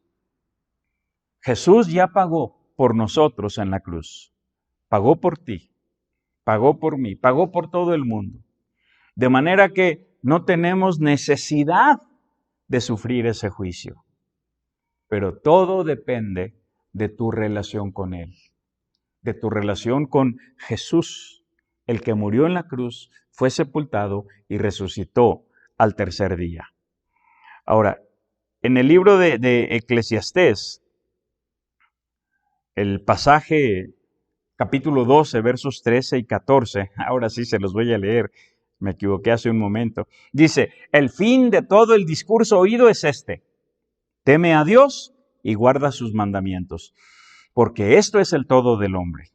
Jesús ya pagó por nosotros en la cruz. Pagó por ti, pagó por mí, pagó por todo el mundo. De manera que no tenemos necesidad de sufrir ese juicio. Pero todo depende de tu relación con Él, de tu relación con Jesús, el que murió en la cruz, fue sepultado y resucitó al tercer día. Ahora, en el libro de Eclesiastés, el pasaje capítulo 12, versos 13 y 14, ahora sí se los voy a leer, me equivoqué hace un momento. Dice, el fin de todo el discurso oído es este: teme a Dios y guarda sus mandamientos, porque esto es el todo del hombre.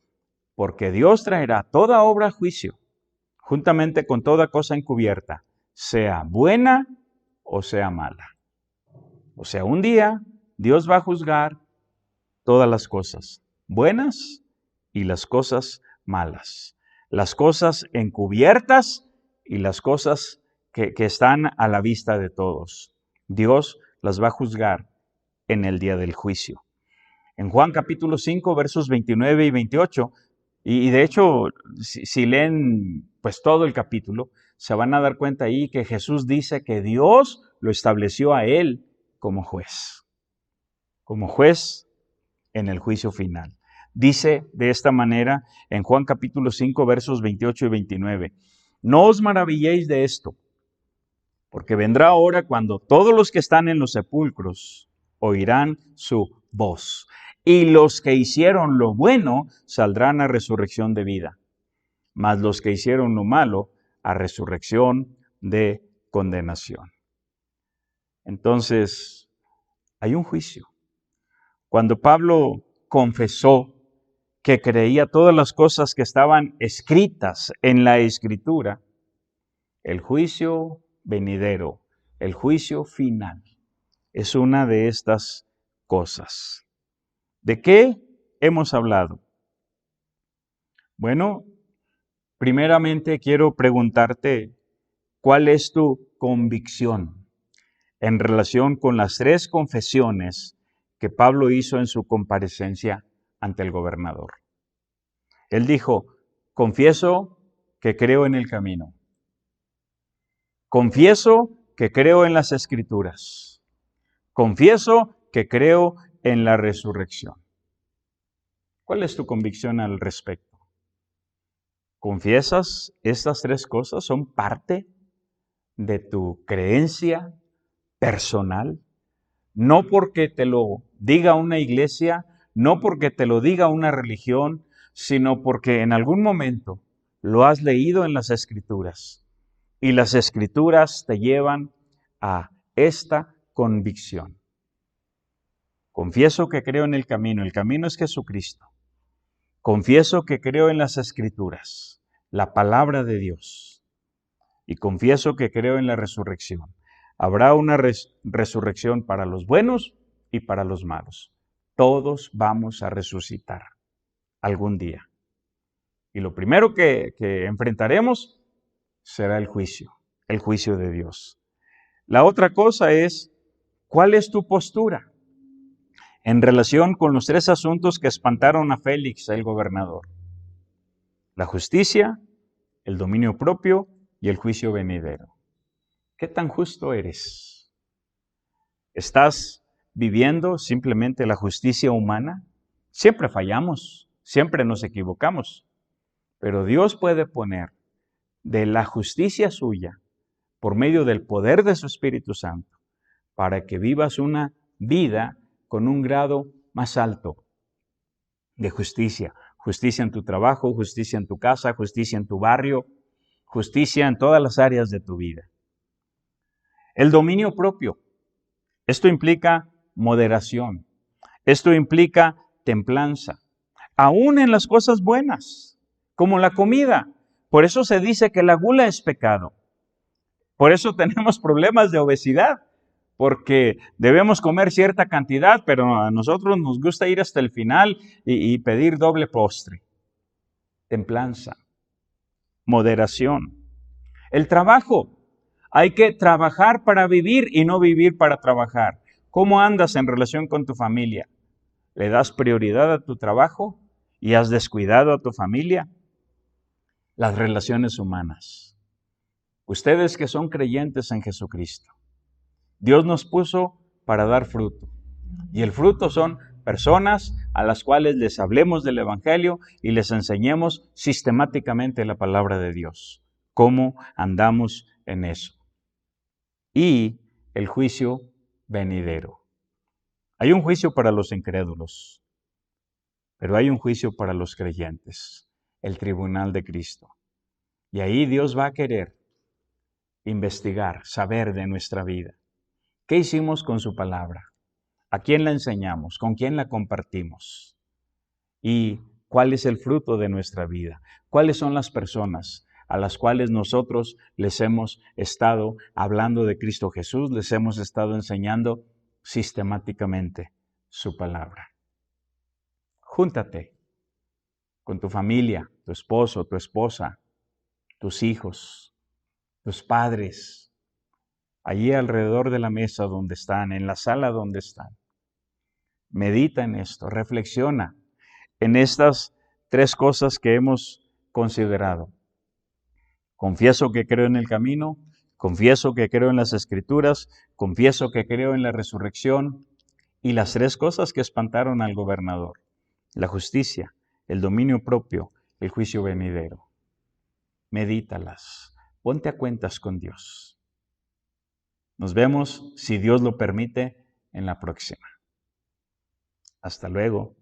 Porque Dios traerá toda obra a juicio, juntamente con toda cosa encubierta, sea buena o sea mala. O sea, un día Dios va a juzgar todas las cosas, buenas y las cosas malas. Las cosas encubiertas y las cosas que están a la vista de todos. Dios las va a juzgar en el día del juicio. En Juan capítulo 5, versos 29 y 28, y de hecho, si leen pues todo el capítulo, se van a dar cuenta ahí que Jesús dice que Dios lo estableció a Él como juez en el juicio final. Dice de esta manera en Juan capítulo 5, versos 28 y 29, no os maravilléis de esto, porque vendrá hora cuando todos los que están en los sepulcros oirán su voz, y los que hicieron lo bueno saldrán a resurrección de vida, mas los que hicieron lo malo a resurrección de condenación. Entonces, hay un juicio. Cuando Pablo confesó que creía todas las cosas que estaban escritas en la Escritura, el juicio venidero, el juicio final, es una de estas cosas. ¿De qué hemos hablado? Bueno, primeramente quiero preguntarte, ¿cuál es tu convicción en relación con las 3 confesiones que Pablo hizo en su comparecencia ante el gobernador? Él dijo, confieso que creo en el camino. Confieso que creo en las Escrituras. Confieso que creo en la resurrección. ¿Cuál es tu convicción al respecto? ¿Confiesas estas 3 cosas? ¿Son parte de tu creencia personal? No porque te lo diga una iglesia, no porque te lo diga una religión, sino porque en algún momento lo has leído en las Escrituras y las Escrituras te llevan a esta convicción. Confieso que creo en el camino es Jesucristo. Confieso que creo en las Escrituras, la palabra de Dios, y confieso que creo en la resurrección. Habrá una resurrección para los buenos y para los malos. Todos vamos a resucitar algún día. Y lo primero que enfrentaremos será el juicio de Dios. La otra cosa es, ¿cuál es tu postura en relación con los 3 asuntos que espantaron a Félix, el gobernador? La justicia, el dominio propio y el juicio venidero. ¿Qué tan justo eres? ¿Estás viviendo simplemente la justicia humana? Siempre fallamos, siempre nos equivocamos, pero Dios puede poner de la justicia suya por medio del poder de su Espíritu Santo para que vivas una vida con un grado más alto de justicia. Justicia en tu trabajo, justicia en tu casa, justicia en tu barrio, justicia en todas las áreas de tu vida. El dominio propio. Esto implica moderación. Esto implica templanza. Aún en las cosas buenas, como la comida. Por eso se dice que la gula es pecado. Por eso tenemos problemas de obesidad, porque debemos comer cierta cantidad, pero a nosotros nos gusta ir hasta el final y pedir doble postre. Templanza, moderación. El trabajo. Hay que trabajar para vivir y no vivir para trabajar. ¿Cómo andas en relación con tu familia? ¿Le das prioridad a tu trabajo y has descuidado a tu familia? Las relaciones humanas. Ustedes que son creyentes en Jesucristo, Dios nos puso para dar fruto. Y el fruto son personas a las cuales les hablemos del Evangelio y les enseñemos sistemáticamente la palabra de Dios. ¿Cómo andamos en eso? Y el juicio venidero. Hay un juicio para los incrédulos, pero hay un juicio para los creyentes, el tribunal de Cristo. Y ahí Dios va a querer investigar, saber de nuestra vida. ¿Qué hicimos con su palabra? ¿A quién la enseñamos? ¿Con quién la compartimos? ¿Y cuál es el fruto de nuestra vida? ¿Cuáles son las personas a las cuales nosotros les hemos estado hablando de Cristo Jesús, les hemos estado enseñando sistemáticamente su palabra? Júntate con tu familia, tu esposo, tu esposa, tus hijos, tus padres, allí alrededor de la mesa donde están, en la sala donde están. Medita en esto, reflexiona en estas 3 cosas que hemos considerado. Confieso que creo en el camino, confieso que creo en las Escrituras, confieso que creo en la resurrección, y las 3 cosas que espantaron al gobernador: la justicia, el dominio propio, el juicio venidero. Medítalas, ponte a cuentas con Dios. Nos vemos, si Dios lo permite, en la próxima. Hasta luego.